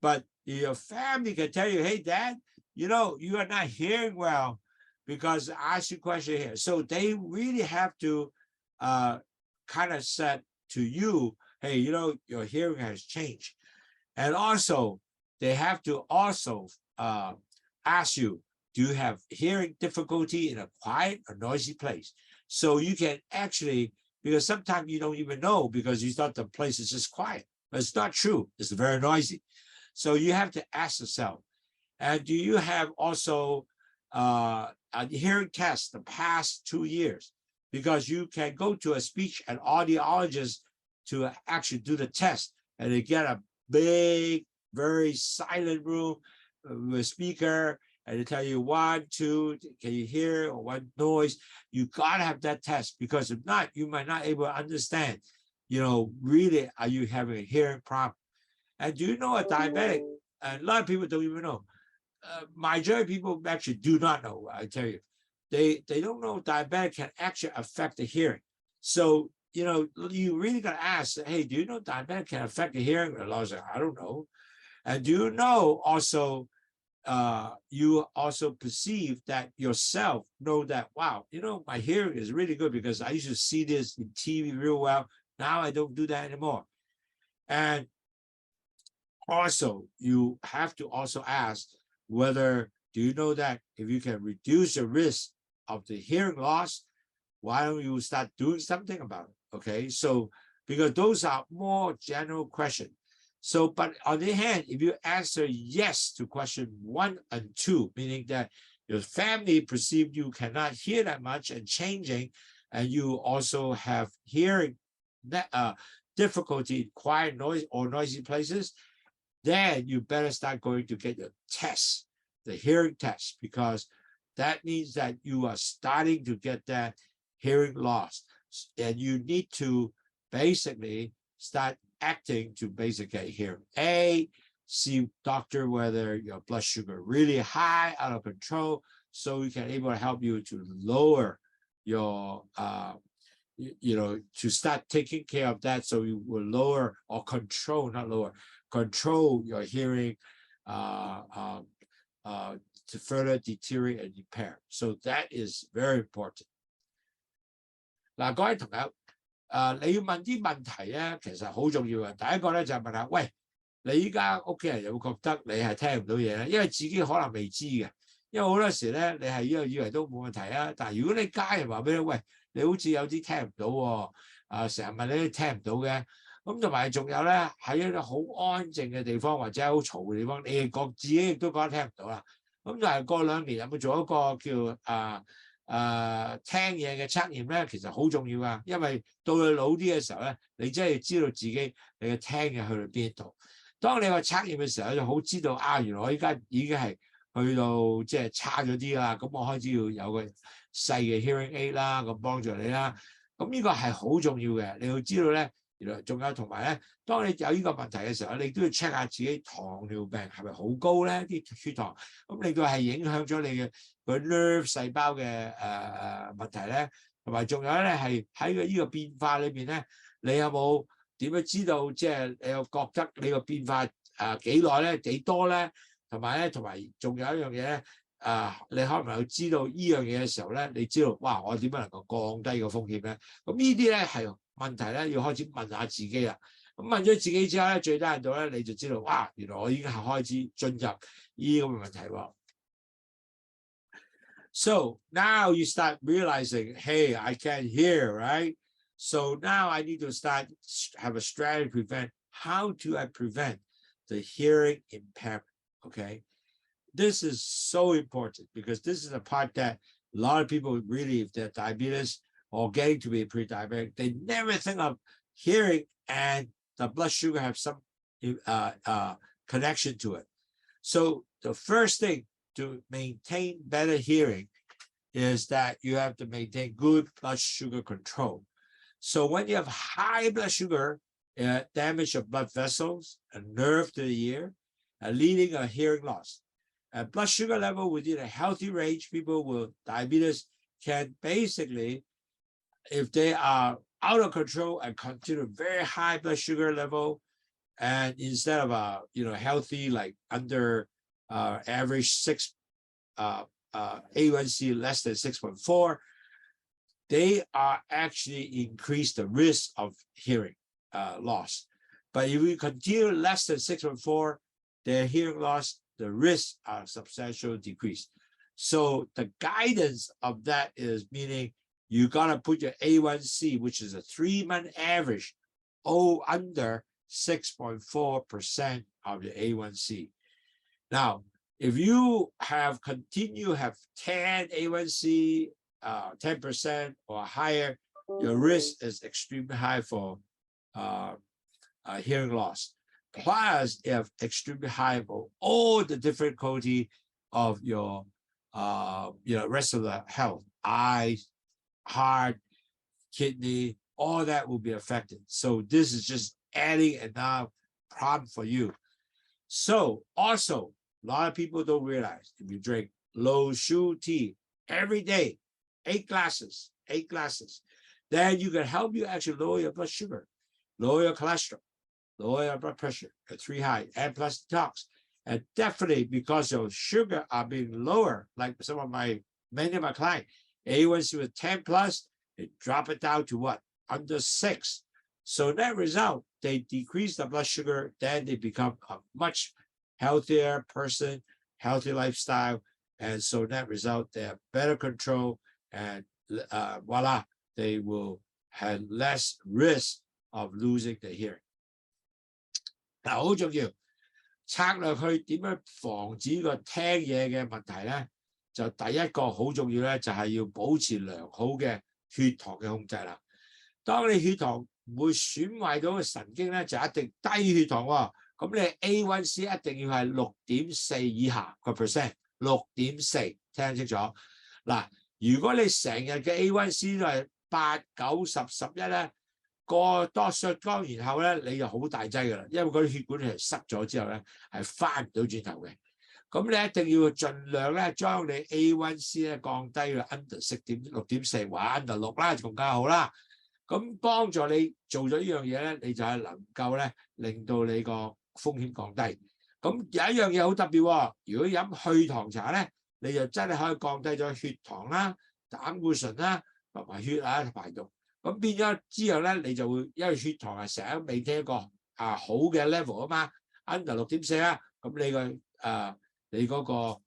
but your family can tell you, hey, Dad, you know, you are not hearing well because I asked you a question here. So they really have to kind of said to you, hey, you know, your hearing has changed. And also, they have to also ask you, do you have hearing difficulty in a quiet or noisy place? So you can actually, because sometimes you don't even know because you thought the place is just quiet, but it's not true. It's very noisy. So you have to ask yourself, and do you have also a hearing test the past 2 years? Because you can go to a speech and audiologist to actually do the test, and they get a big, very silent room with a speaker, and they tell you 1, 2, can you hear, or what noise? You gotta have that test, because if not, you might not able to understand, really, are you having a hearing problem? And do you know a diabetic? And a lot of people don't even know. Majority of people actually do not know. I tell you, they don't know diabetic can actually affect the hearing. So you really got to ask, hey, do you know diabetic can affect the hearing? And I was like, I don't know. And do you know also? You also perceive that yourself know that, wow, my hearing is really good because I used to see this in TV real well. Now I don't do that anymore. And also, you have to also ask whether, do you know that if you can reduce the risk of the hearing loss, why don't you start doing something about it? Okay, so because those are more general questions. So, but on the other hand, if you answer yes to question 1 and 2, meaning that your family perceived you cannot hear that much and changing, and you also have hearing difficulty in quiet noise or noisy places, then you better start going to get your test, the hearing test, because that means that you are starting to get that hearing loss. And you need to basically start acting to basically hear. See doctor whether your blood sugar really high, out of control, so we can able to help you to lower your to start taking care of that, so you will lower or control, not lower, control your hearing to further deteriorate and impair. So that is very important. 嗱，各位朋友，你要問啲問題咧，其實好重要嘅。第一個咧就係問下，喂，你依家屋企人有冇覺得你係聽唔到嘢咧？因為自己可能未知嘅，因為好多時咧你係以為都冇問題啊，但係如果你家人話俾你，喂，你好似有啲聽唔到喎，成日問你聽唔到嘅，咁同埋仲有咧喺一個好安靜嘅地方或者好嘈嘅地方，你自己亦都覺得聽唔到啦。咁就係過2年有冇做一個叫聽嘢嘅測驗咧，其實好重要啊，因為到你老啲嘅時候咧，你真係知道自己你嘅聽嘅去到邊度。當你個測驗嘅時候，就好知道啊，原來我依家已經係去到即係差咗啲啦，咁我開始要有個細嘅 hearing aid 啦，咁幫助你啦。咁呢個係好重要嘅，你要知道咧，原來仲有同埋咧，當你有呢個問題嘅時候，你都要 check 下自己糖尿病係咪好高咧？啲血糖，咁你個係影響咗你嘅個 nerve 細胞嘅問題咧，同埋仲有咧係喺呢個變化裏邊咧，你有冇點樣知道即係你有覺得你個變化幾耐咧、幾多咧？同埋仲有一樣嘢咧，你可能有知道呢樣嘢嘅時候咧，你知道哇，我點樣能夠降低個風險咧？咁呢啲咧係問題咧，要開始問下自己啦。咁問咗自己之後咧，最低限度咧，你就知道哇，原來我已經係開始進入呢咁嘅問題喎。So now you start realizing, hey, I can't hear, right? So now I need to have a strategy to prevent. How do I prevent the hearing impairment? Okay, this is so important because this is a part that a lot of people really, if they're diabetes or getting to be pre-diabetic, they never think of hearing and the blood sugar have some connection to it. So the first thing to maintain better hearing is that you have to maintain good blood sugar control. So when you have high blood sugar, damage of blood vessels and nerve to the ear, leading to hearing loss. Blood sugar level within a healthy range, people with diabetes can basically, if they are out of control and continue very high blood sugar level, and instead of healthy, like under average 6 A1C less than 6.4, they are actually increase the risk of hearing loss. But if we continue less than 6.4, their hearing loss, the risks are substantial decrease. So the guidance of that is meaning you gotta put your A1C, which is a 3-month average, under 6.4% of your A1C. Now, if you have 10 A1C, 10% or higher, your risk is extremely high for hearing loss. Plus, if extremely high for all the difficulty of your rest of the health, eyes, heart, kidney, all that will be affected. So this is just adding another problem for you. So also, a lot of people don't realize if you drink LOWSUTEA every day, 8 glasses, then you can help you actually lower your blood sugar, lower your cholesterol, lower your blood pressure at 3 high, and plus detox. And definitely because your sugar are being lower, like many of my clients, A1C was 10 plus, they drop it down to what? Under 6. So that result, they decrease the blood sugar, then they become a much healthier person, healthy lifestyle. And so that result, they have better control, and voila, they will have less risk of losing the hearing. 嗱，好重要，策略去點樣防止個聽嘢嘅問題咧？就第一個好重要咧，就係要保持良好嘅血糖嘅控制啦。當你血糖唔會損壞到個神經咧，就一定低血糖喎。咁你 A1C 一定要係6.4以下個 percent，6.4，聽清楚。嗱，如果你成日嘅 A1C 都係8、9、10、11咧，過多削光然後咧，你就好大劑噶啦，因為嗰啲血管係塞咗之後咧，係翻唔到轉頭嘅。咁你一定要盡量咧，將你 A1C 咧降低去 under 6.4或 under 6啦，更加好啦。咁幫助你做咗呢樣嘢咧，你就係能夠咧令到你個風險降低。咁有一樣嘢好特別喎，如果飲去糖茶咧，你就真係可以降低咗血糖啦、膽固醇啦、同埋血壓排毒。咁變咗之後咧，你就會因為血糖係成日未聽一個好嘅 level 啊嘛 ，under 6.4啦，咁你嗰個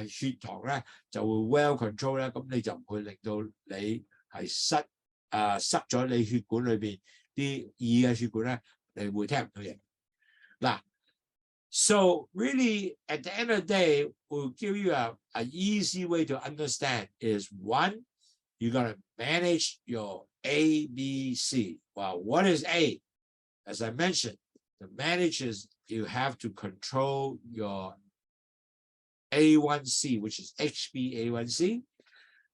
血糖咧就會 well control 咧，咁你就唔會令到你係塞咗你血管裏邊啲耳嘅血管咧，你會聽唔到嘢。嗱 ，so really at the end of the day, we'll give you an easy way to understand is one, you gotta manage your ABC. Well, what is A? As I mentioned, the manage is you have to control your A1C, which is HbA1C,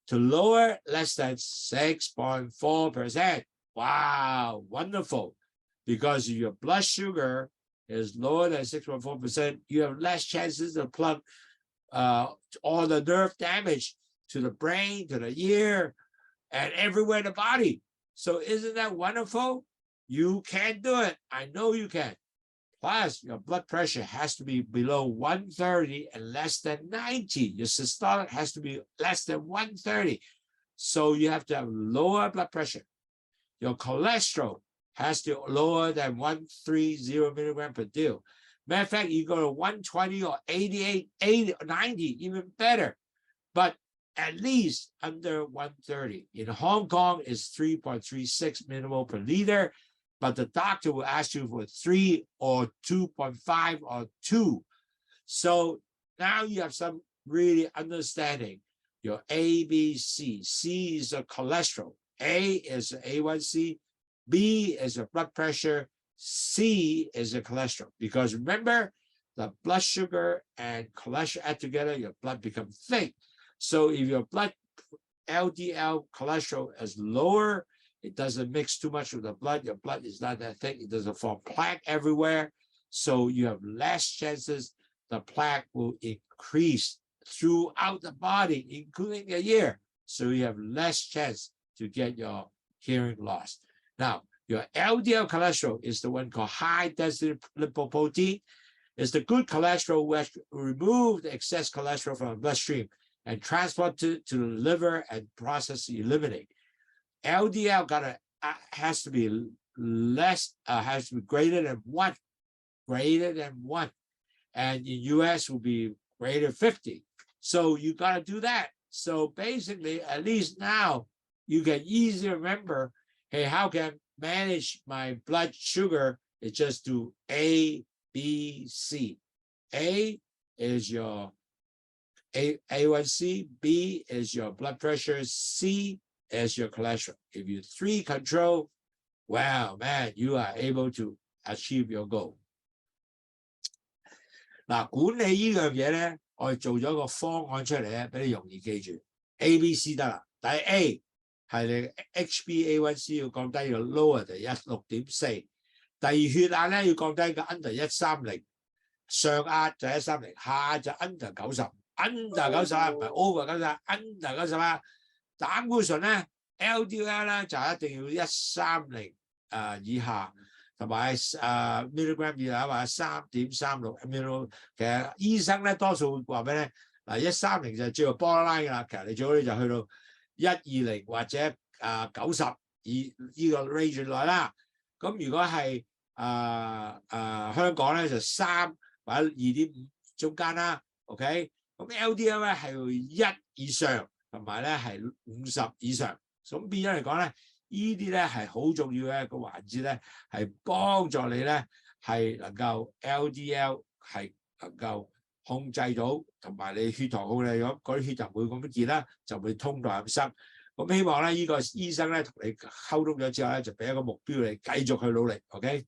to lower less than 6.4%. Wow, wonderful. Because if your blood sugar is lower than 6.4%, you have less chances to plug all the nerve damage to the brain, to the ear, and everywhere in the body. So isn't that wonderful? You can do it. I know you can. Plus, your blood pressure has to be below 130 and less than 90. Your systolic has to be less than 130. So you have to have lower blood pressure. Your cholesterol has to lower than 130 milligram per deal. Matter of fact, you go to 120 or 88, 80, 90, even better. But at least under 130. In Hong Kong, it's 3.36 millimole per liter, but the doctor will ask you for 3 or 2.5 or 2. So now you have some really understanding your ABC. C is a cholesterol, A is A1C, B is a blood pressure, C is a cholesterol. Because remember, the blood sugar and cholesterol add together, your blood becomes thick. So if your blood LDL cholesterol is lower, it doesn't mix too much with the blood. Your blood is not that thick. It doesn't form plaque everywhere. So you have less chances the plaque will increase throughout the body, including the ear. So you have less chance to get your hearing loss. Now, your LDL cholesterol is the one called high density lipoprotein. It's the good cholesterol which remove the excess cholesterol from the bloodstream and transport to the liver and process eliminate. LDL has to be less, has to be greater than 1, and in US will be greater than 50. So you got to do that. So basically, at least now you can easily remember, hey, how can I manage my blood sugar? It's just do A, B, C. A is your A1C, B is your blood pressure, C is your cholesterol. If you 3 control, wow, man, you are able to achieve your goal. 嗱，管理呢樣嘢咧，我哋做咗個方案出嚟咧，俾你容易記住 A、B、C 得啦。第 A 係你 HbA1c 要降低要 lower 就16.4，第二血壓咧要降低個 under 130，上壓就130，下就 under 90，under 90唔係 over 90，under 90啊。膽固醇咧 LDL 咧就一定要130以下。同埋milligram 以下或者3.36 milligram， 其實醫生咧多數會話俾你130就最後 borderline 㗎啦。其實你最好你就去到120或者90以呢個 range 內啦。咁如果係香港咧就3或者2.5中間啦。OK， 咁 LDL 咧係1以上，同埋咧係50以上。咁變咗嚟講咧。呢啲咧係好重要嘅一個環節咧，係幫助你咧係能夠 LDL 係能夠控制到，同埋你血糖控制咗，嗰啲血就唔會咁樣熱啦，就會通道咁塞。咁希望咧呢個醫生咧同你溝通咗之後咧，就俾一個目標你繼續去努力。OK。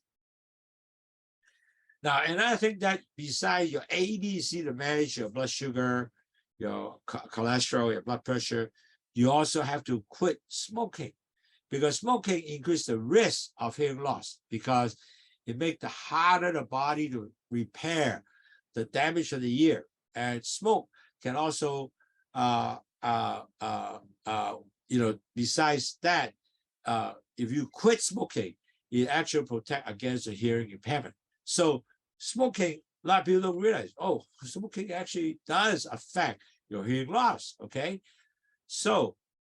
Now another thing that besides your ABC to manage your blood sugar, your cholesterol, your blood pressure, you also have to quit smoking. Because smoking increases the risk of hearing loss because it makes it harder the body to repair the damage of the ear. And smoke can also, besides that, if you quit smoking, it actually protects against the hearing impairment. So smoking, a lot of people don't realize, oh, smoking actually does affect your hearing loss, okay? So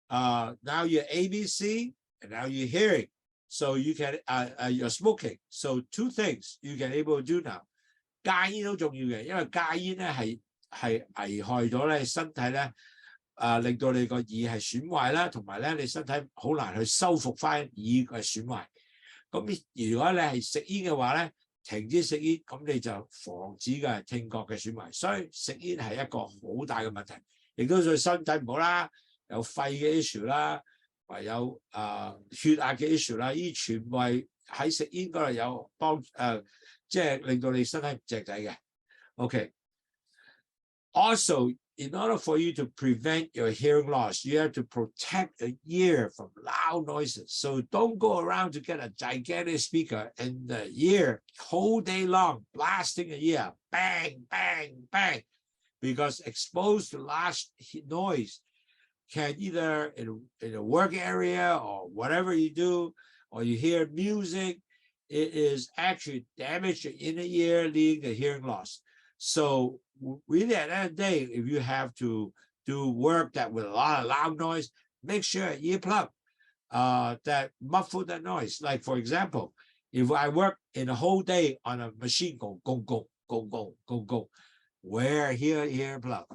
now you're ABC, and now you're hearing, so you can you're smoking. So two things you can able to do now. 戒煙好重要嘅，因為戒煙咧係危害咗咧身體咧令到你個耳係損壞啦，同埋咧你身體好難去修復翻耳嘅損壞。咁如果你係食煙嘅話咧，停止食煙，咁你就防止嘅聽覺嘅損壞。所以食煙係一個好大嘅問題，亦都對身體唔好啦，有肺嘅 issue 啦。或有血壓嘅 issue 啦，呢全部係喺食煙嗰度有幫即係令到你身體唔直仔嘅。Okay. Also, in order for you to prevent your hearing loss, you have to protect the ear from loud noises. So don't go around to get a gigantic speaker in the ear whole day long, blasting the ear, bang, bang, bang, because exposed to loud noise can either in a work area or whatever you do, or you hear music, it is actually damage your inner ear, leading to hearing loss. So really at the end of the day, if you have to do work that with a lot of loud noise, make sure earplug that muffle that noise. Like for example, if I work in a whole day on a machine, go, wear earplug.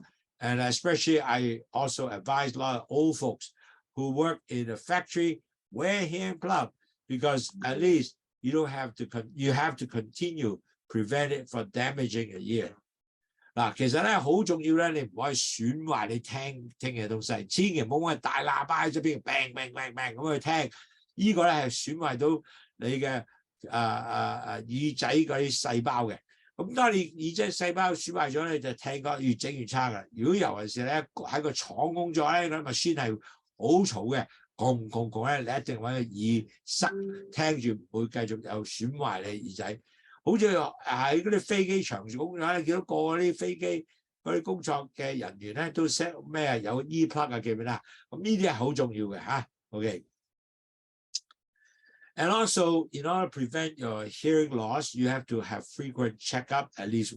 And especially, I also advise a lot of old folks who work in a factory, wear hearing plug, because at least you have to continue prevent it from damaging the ear. 嗱，其實咧好重要咧，你唔可以損壞你聽嘅東西，千祈唔好揾大喇叭喺出邊 bang bang bang bang 咁去聽，呢個咧係損壞到你嘅耳仔嗰啲細胞嘅。咁當你耳仔細胞損壞咗咧，就聽覺越整越差㗎。如果尤其是咧喺個廠工作咧，嗰啲 machine 係好嘈嘅，轟咧，你一定揾個耳塞聽住，唔會繼續有損壞你耳仔。好似喺嗰啲飛機場工作咧，見到個啲飛機嗰啲工作嘅人員咧都 set 咩有 earplug 啊，記唔記得啊？咁呢啲係好重要嘅嚇。OK。And also, in order to prevent your hearing loss, you have to have frequent checkup, at least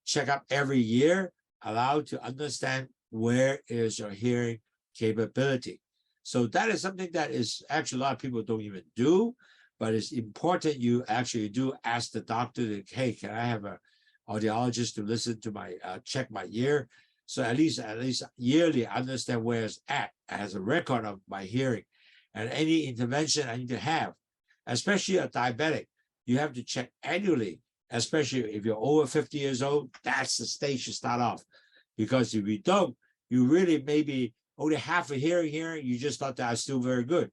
checkup every year, allowed to understand where is your hearing capability. So that is something that is actually a lot of people don't even do, but it's important you actually do ask the doctor, hey, can I have a audiologist to listen to my, check my ear? So at least yearly understand where it's at as a record of my hearing. And any intervention I need to have, especially a diabetic, you have to check annually, especially if you're over 50 years old, that's the stage to start off. Because if you don't, you really maybe only half a hearing, you just thought that was still very good,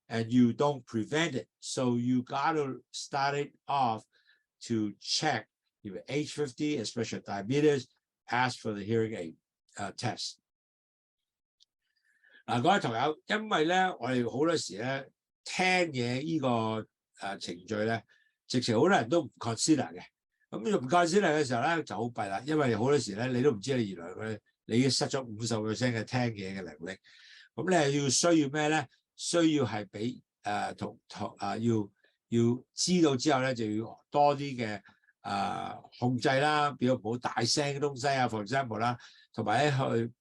and you don't prevent it. So you got to start it off to check if you're age 50, especially diabetes, ask for the hearing aid test。嗱，各位同友，因為咧，我哋好多時咧聽嘢呢個程序咧，直情好多人都唔 consider 嘅。咁唔 consider 嘅時候咧就好弊啦，因為好多時咧你都唔知你原來你已經失咗50%嘅聽嘢嘅能力。咁你係需要咩咧？需要係俾要知道之後咧，就要多啲嘅控制啦，比如唔好大聲嘅東西啊 ，for example 啦，同埋咧去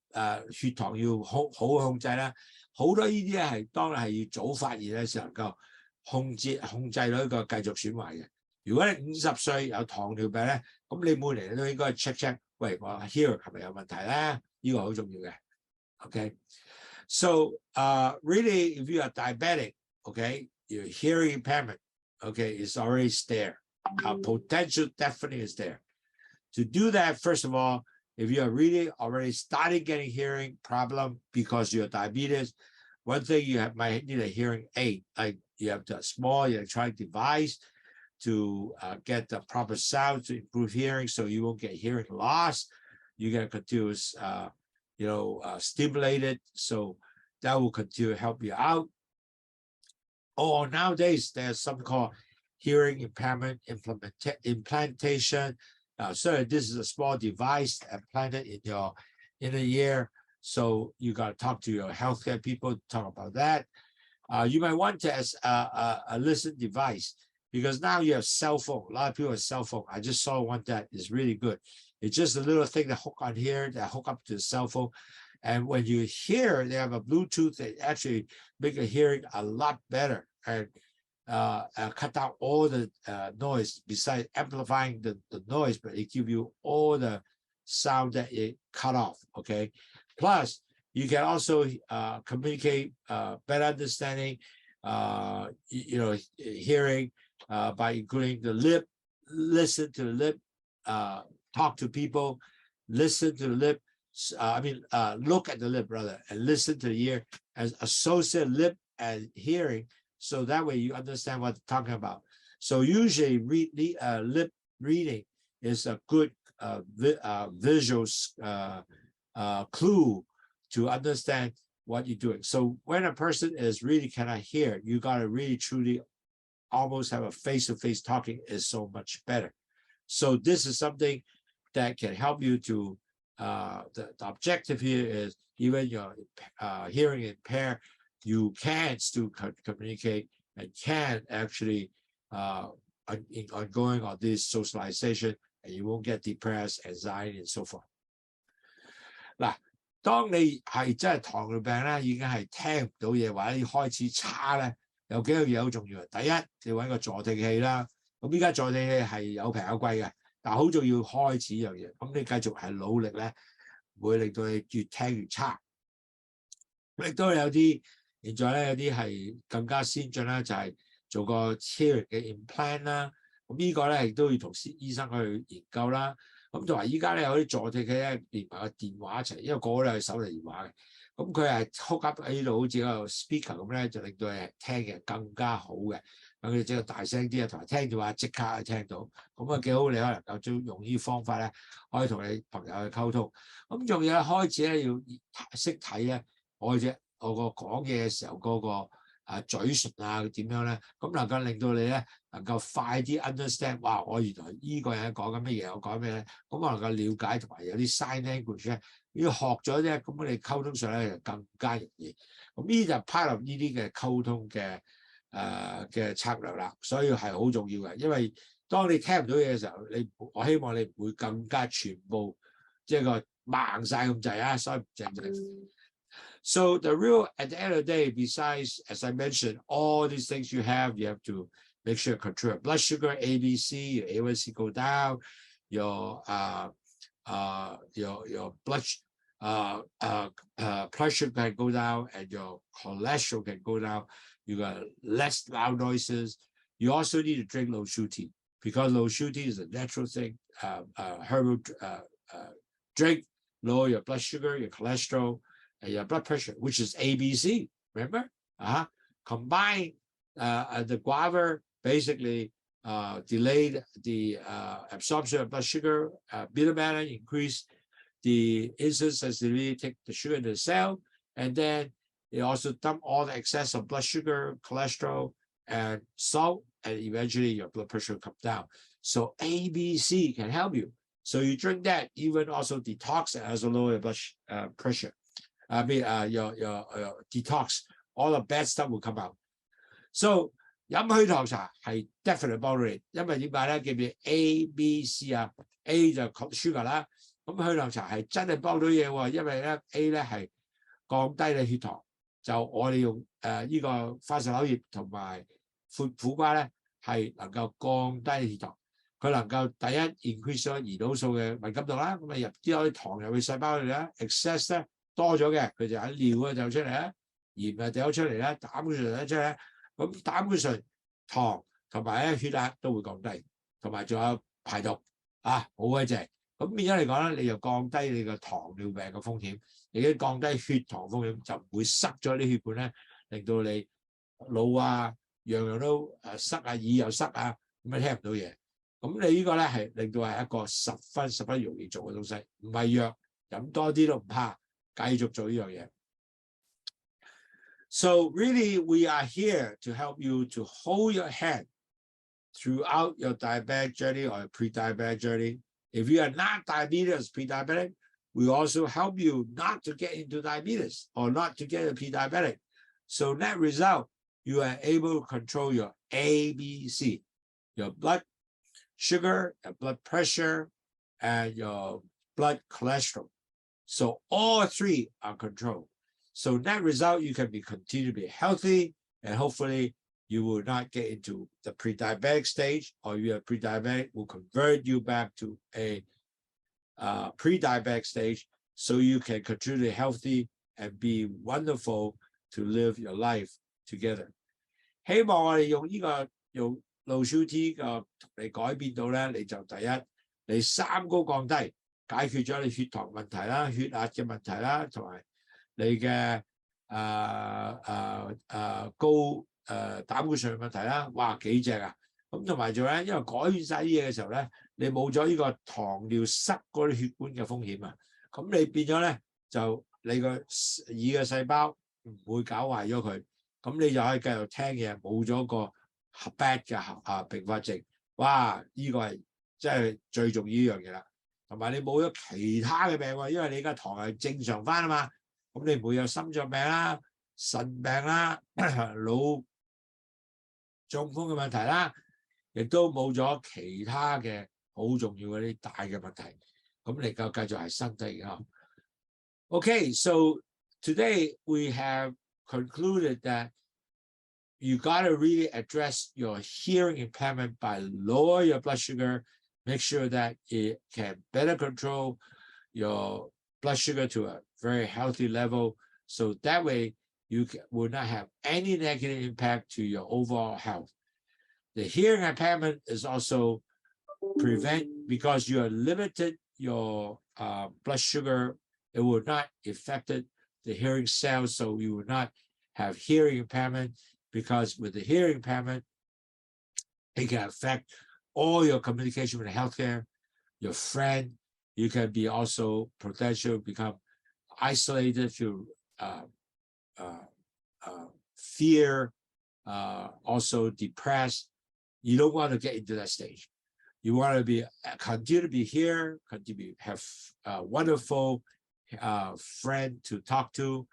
血糖要好控制啦。好多呢啲咧係當然係要早發現咧先能夠控制到呢個繼續損壞嘅。如果你50歲有糖尿病咧，咁你每年都應該 check， 喂，我 hearing 係咪有問題咧？呢個好重要嘅。OK， so really if you are diabetic, okay, your hearing impairment, okay, is already there. Potential definitely is there. To do that, first of all, if you are really already started getting hearing problem because you're diabetes, one thing you might need a hearing aid, like you have the small electronic device to get the proper sound to improve hearing, so you won't get hearing loss. You get continuous, stimulated, so that will continue to help you out. Or nowadays there's something called hearing impairment implantation. So this is a small device implanted in your inner ear. So you got to talk to your healthcare people to talk about that. You might want to as a listen device, because now you have cell phone. A lot of people have cell phone. I just saw one that is really good. It's just a little thing that hook on here, that hook up to the cell phone. And when you hear, they have a Bluetooth that actually make your hearing a lot better and cut down all the noise, besides amplifying the noise, but it gives you all the sound that it cut off, okay? Plus, you can also communicate better understanding, hearing by including the lip, listen to the lip, talk to people, listen to the lip, look at the lip rather, and listen to the ear, as associate lip and hearing, so that way you understand what they're talking about. So usually lip reading is a good visual clue to understand what you're doing. So when a person is really cannot hear, you got to really truly almost have a face-to-face talking is so much better. So this is something that can help you to the objective here is, even your hearing impaired, you can still communicate and can actually ongoing on this socialization, and you won't get depressed, anxiety, and so forth. 嗱，當你係真係糖尿病咧，已經係聽唔到嘢或者開始差咧，有幾樣嘢好重要。第一，你揾個助聽器啦。咁依家助聽器係有平有貴嘅，但係好重要開始呢樣嘢。咁你繼續係努力咧，唔會令到你越聽越差。亦都有啲現在咧有啲係更加先進啦，就係做個 hearing 嘅 implant 啦。咁呢個咧亦都要同醫生去研究啦。咁同埋依家咧有啲助聽器咧連埋個電話一齊，因為個個都係手提電話嘅。咁佢係 hook up 喺呢度，好似個 speaker 咁咧，就令到你聽嘅更加好嘅。咁你即係大聲啲啊，同埋聽嘅話即刻聽到，咁啊幾好。你可能夠將用呢啲方法咧，可以同你朋友去溝通。咁仲有開始咧要識睇咧，我個講嘢嘅時候嗰個嘴唇啊點樣咧，咁能夠令到你咧能夠快啲 understand， 哇！我原來呢個人講緊乜嘢，我講咩咧，咁我能夠了解，同埋有啲 sign language 咧，要學咗咧，咁你溝通上咧就更加容易。咁呢就 part of 呢啲嘅溝通嘅策略啦，所以係好重要嘅。因為當你聽唔到嘢嘅時候，我希望你唔會更加全部即係個盲晒咁滯啊，所以唔正。So the real, at the end of the day, besides, as I mentioned, all these things you have to make sure you control your blood sugar, ABC, your A1C go down, your blood pressure can go down, and your cholesterol can go down. You got less loud noises. You also need to drink LOWSUTEA, because LOWSUTEA is a natural thing, herbal drink, lower your blood sugar, your cholesterol, and your blood pressure, which is ABC, remember? Combine the guava basically delayed the absorption of blood sugar, bitter melon increase the insulin sensitivity take the sugar in the cell, and then it also dump all the excess of blood sugar, cholesterol, and salt, and eventually your blood pressure will come down. So ABC can help you. So you drink that, even also detox and also lower your blood pressure. I mean, your detox, all the bad stuff will come out. So 飲血糖茶係 definitely 幫到你，因為點解咧？記唔記 A、B、C 啊 ？A 就 sugar 啦，咁血糖茶係真係幫到嘢喎，因為咧 A 咧係降低你血糖，就我哋用呢個花石榴葉同埋苦瓜咧係能夠降低血糖，佢能夠第一 increase 咗胰島素嘅敏感度啦，咁啊入啲糖入去細胞裏啦 ，excess 咧多咗嘅，佢就喺尿啊就出嚟啦，鹽啊掉出嚟啦，膽固醇咧出嚟。咁膽固醇、糖同埋咧血壓都會降低，同埋仲有排毒啊，好鬼正。咁變咗嚟講咧，你就降低你個糖尿病嘅風險，亦都降低血糖風險，就唔會塞咗啲血管咧，令到你腦啊樣樣都塞啊，耳又塞啊，咁啊聽唔到嘢。咁你呢個咧係令到係一個十分容易做嘅東西，唔係藥，飲多啲都唔怕，繼續做呢樣嘢。So really, we are here to help you to hold your hand throughout your diabetic journey or pre-diabetic journey. If you are not diabetes, pre-diabetic, we also help you not to get into diabetes or not to get a pre-diabetic. So net result, you are able to control your ABC, your blood sugar, your blood pressure, and your blood cholesterol. So all three are controlled. So net result, you can continue to be healthy, and hopefully you will not get into the pre-diabetic stage, or you are pre-diabetic will convert you back to a pre-diabetic stage, so you can continue to be healthy and be wonderful to live your life together. 希望我哋用 LOWSUTEA 個嚟改變到咧，你就第一，你三高降低，解決咗你血糖問題啦、血壓嘅問題啦，同埋你嘅高膽固醇問題啦，哇幾正啊！咁同埋做咧，因為改變晒啲嘢嘅時候咧，你冇咗呢個糖尿塞嗰啲血管嘅風險啊，咁你變咗咧就你個耳嘅細胞唔會搞壞咗佢，咁你就可以繼續聽嘢，冇咗個 bad 嘅併發症，哇！呢個係真係最重要呢樣嘢啦，同埋你冇咗其他嘅病喎，因為你而家糖係正常翻啊嘛。咁你唔會有心臟病啦、腎病啦、腦中風嘅問題啦，亦都冇咗其他嘅好重要嗰啲大嘅問題。咁你夠繼續係身體健康。Okay, so today we have concluded that you gotta really address your hearing impairment by lower your blood sugar, make sure that it can better control your blood sugar to a very healthy level, so that way you will not have any negative impact to your overall health. The hearing impairment is also prevent because you are limited your blood sugar. It will not affect the hearing cells, so you will not have hearing impairment, because with the hearing impairment, it can affect all your communication with healthcare, your friend. You can be also potential become isolated through fear, also depressed. You don't want to get into that stage. You want to continue to be here, continue to have a wonderful friend to talk to,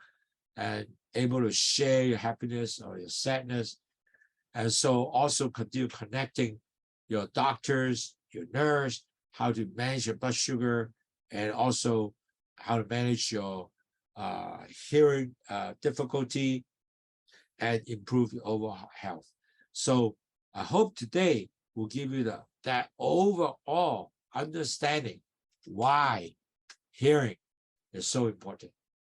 and able to share your happiness or your sadness. And so also continue connecting your doctors, your nurse, how to manage your blood sugar, and also how to manage your hearing difficulty and improve your overall health. So I hope today will give you that overall understanding why hearing is so important.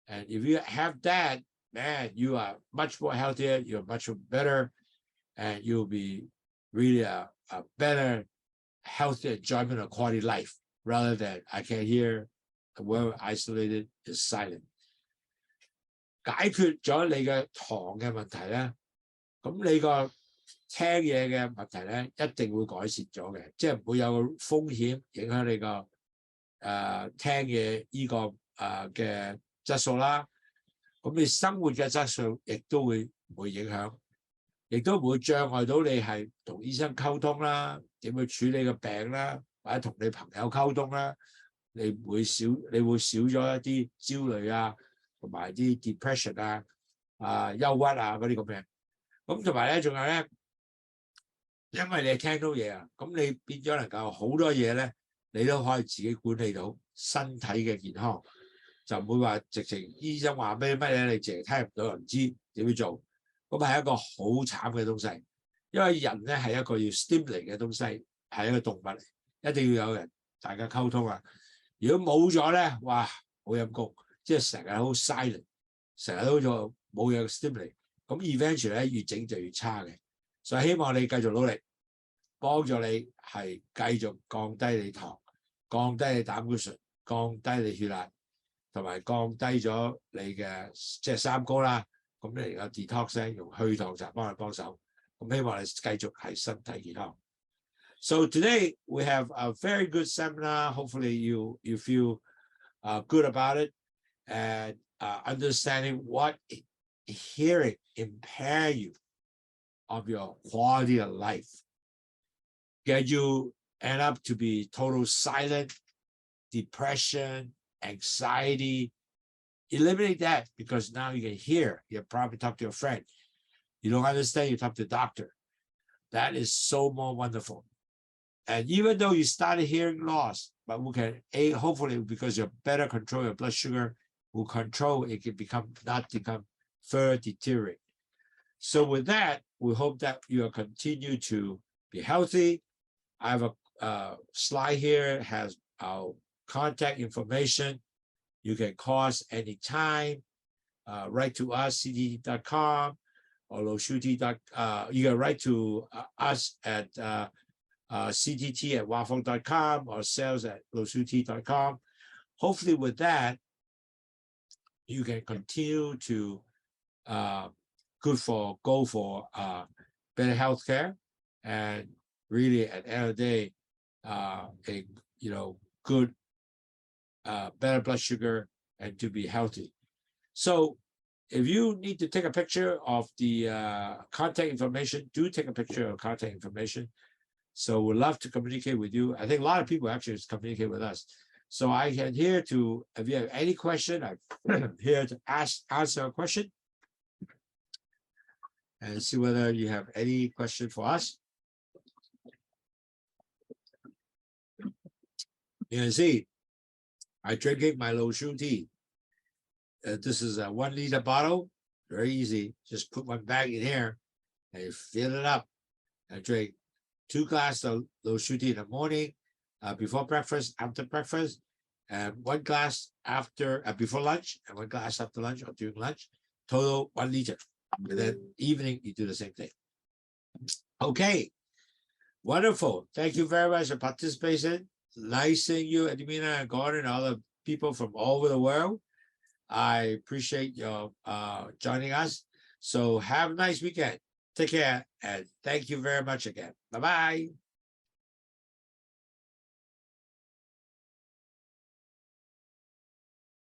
And if you have that, man, you are much more healthier, you're much better, and you'll be really a better, healthy enjoyment of quality life, rather than I can't hear, well isolated, is silent. 解決咗你嘅糖嘅問題咧，咁你個聽嘢嘅問題咧，一定會改善咗嘅，即係唔會有個風險影響你個聽嘅呢個嘅質素啦。咁你生活嘅質素亦都會影響，亦都唔會障礙到你係同醫生溝通啦，點去處理個病啦，或者同你朋友溝通啦。你會少咗一啲焦慮啊，同埋啲 depression 啊、憂鬱啊嗰啲咁嘅。咁同埋咧，仲有咧，因為你係聽到嘢啊，咁你變咗能夠好多嘢咧，你都可以自己管理到身體嘅健康，就唔會話直情醫生話咩乜嘢，你淨係聽唔到，又唔知點樣做。咁係一個好慘嘅東西，因為人咧係一個要 stimulate 嘅東西，係一個動物嚟，一定要有人大家溝通啊。如果冇咗咧，哇，好陰功，即係成日好 silent， 成日都做冇嘢 stimulate， 咁 eventually 咧越整就越差嘅。所以希望你繼續努力，幫助你係繼續降低你糖，降低你膽固醇，降低你血壓，同埋降低咗你嘅即係三高啦。咁你而家 detox 咧用去糖茶幫你幫手，咁希望你繼續係身體健康。So today we have a very good seminar. Hopefully you feel good about it and understanding what hearing impair you of your quality of life. Get you end up to be total silent, depression, anxiety. Eliminate that because now you can hear. You probably talk to your friend. You don't understand, you talk to the doctor. That is so more wonderful. And even though you started hearing loss, but we can hopefully because you better control your blood sugar, will control it can not become further deteriorate. So with that, we hope that you will continue to be healthy. I have a slide here, has our contact information. You can call us anytime. Write to us, cdt.com or LOWSUTEA. You can write to us at ctt@waffle.com or sales@lowsutea.com. Hopefully with that, you can continue to go for better healthcare and really at the end of the day, good, better blood sugar and to be healthy. So if you need to take a picture of the contact information, do take a picture of contact information. So we'd love to communicate with you. I think a lot of people actually communicate with us. So I can here to, if you have any question, I'm here to answer a question and see whether you have any question for us. You can see, I'm drinking my LOWSUTEA. This is a 1 liter bottle, very easy. Just put one bag in here and you fill it up and drink 2 glasses of LOWSUTEA in the morning, before breakfast, after breakfast, and 1 glass after before lunch, and 1 glass after lunch or during lunch. Total 1 liter. And then evening you do the same thing. Okay, wonderful. Thank you very much for participating. Nice seeing you, Edmina and Gordon, and all the people from all over the world. I appreciate your joining us. So have a nice weekend. Take care and thank you very much again. Bye-bye.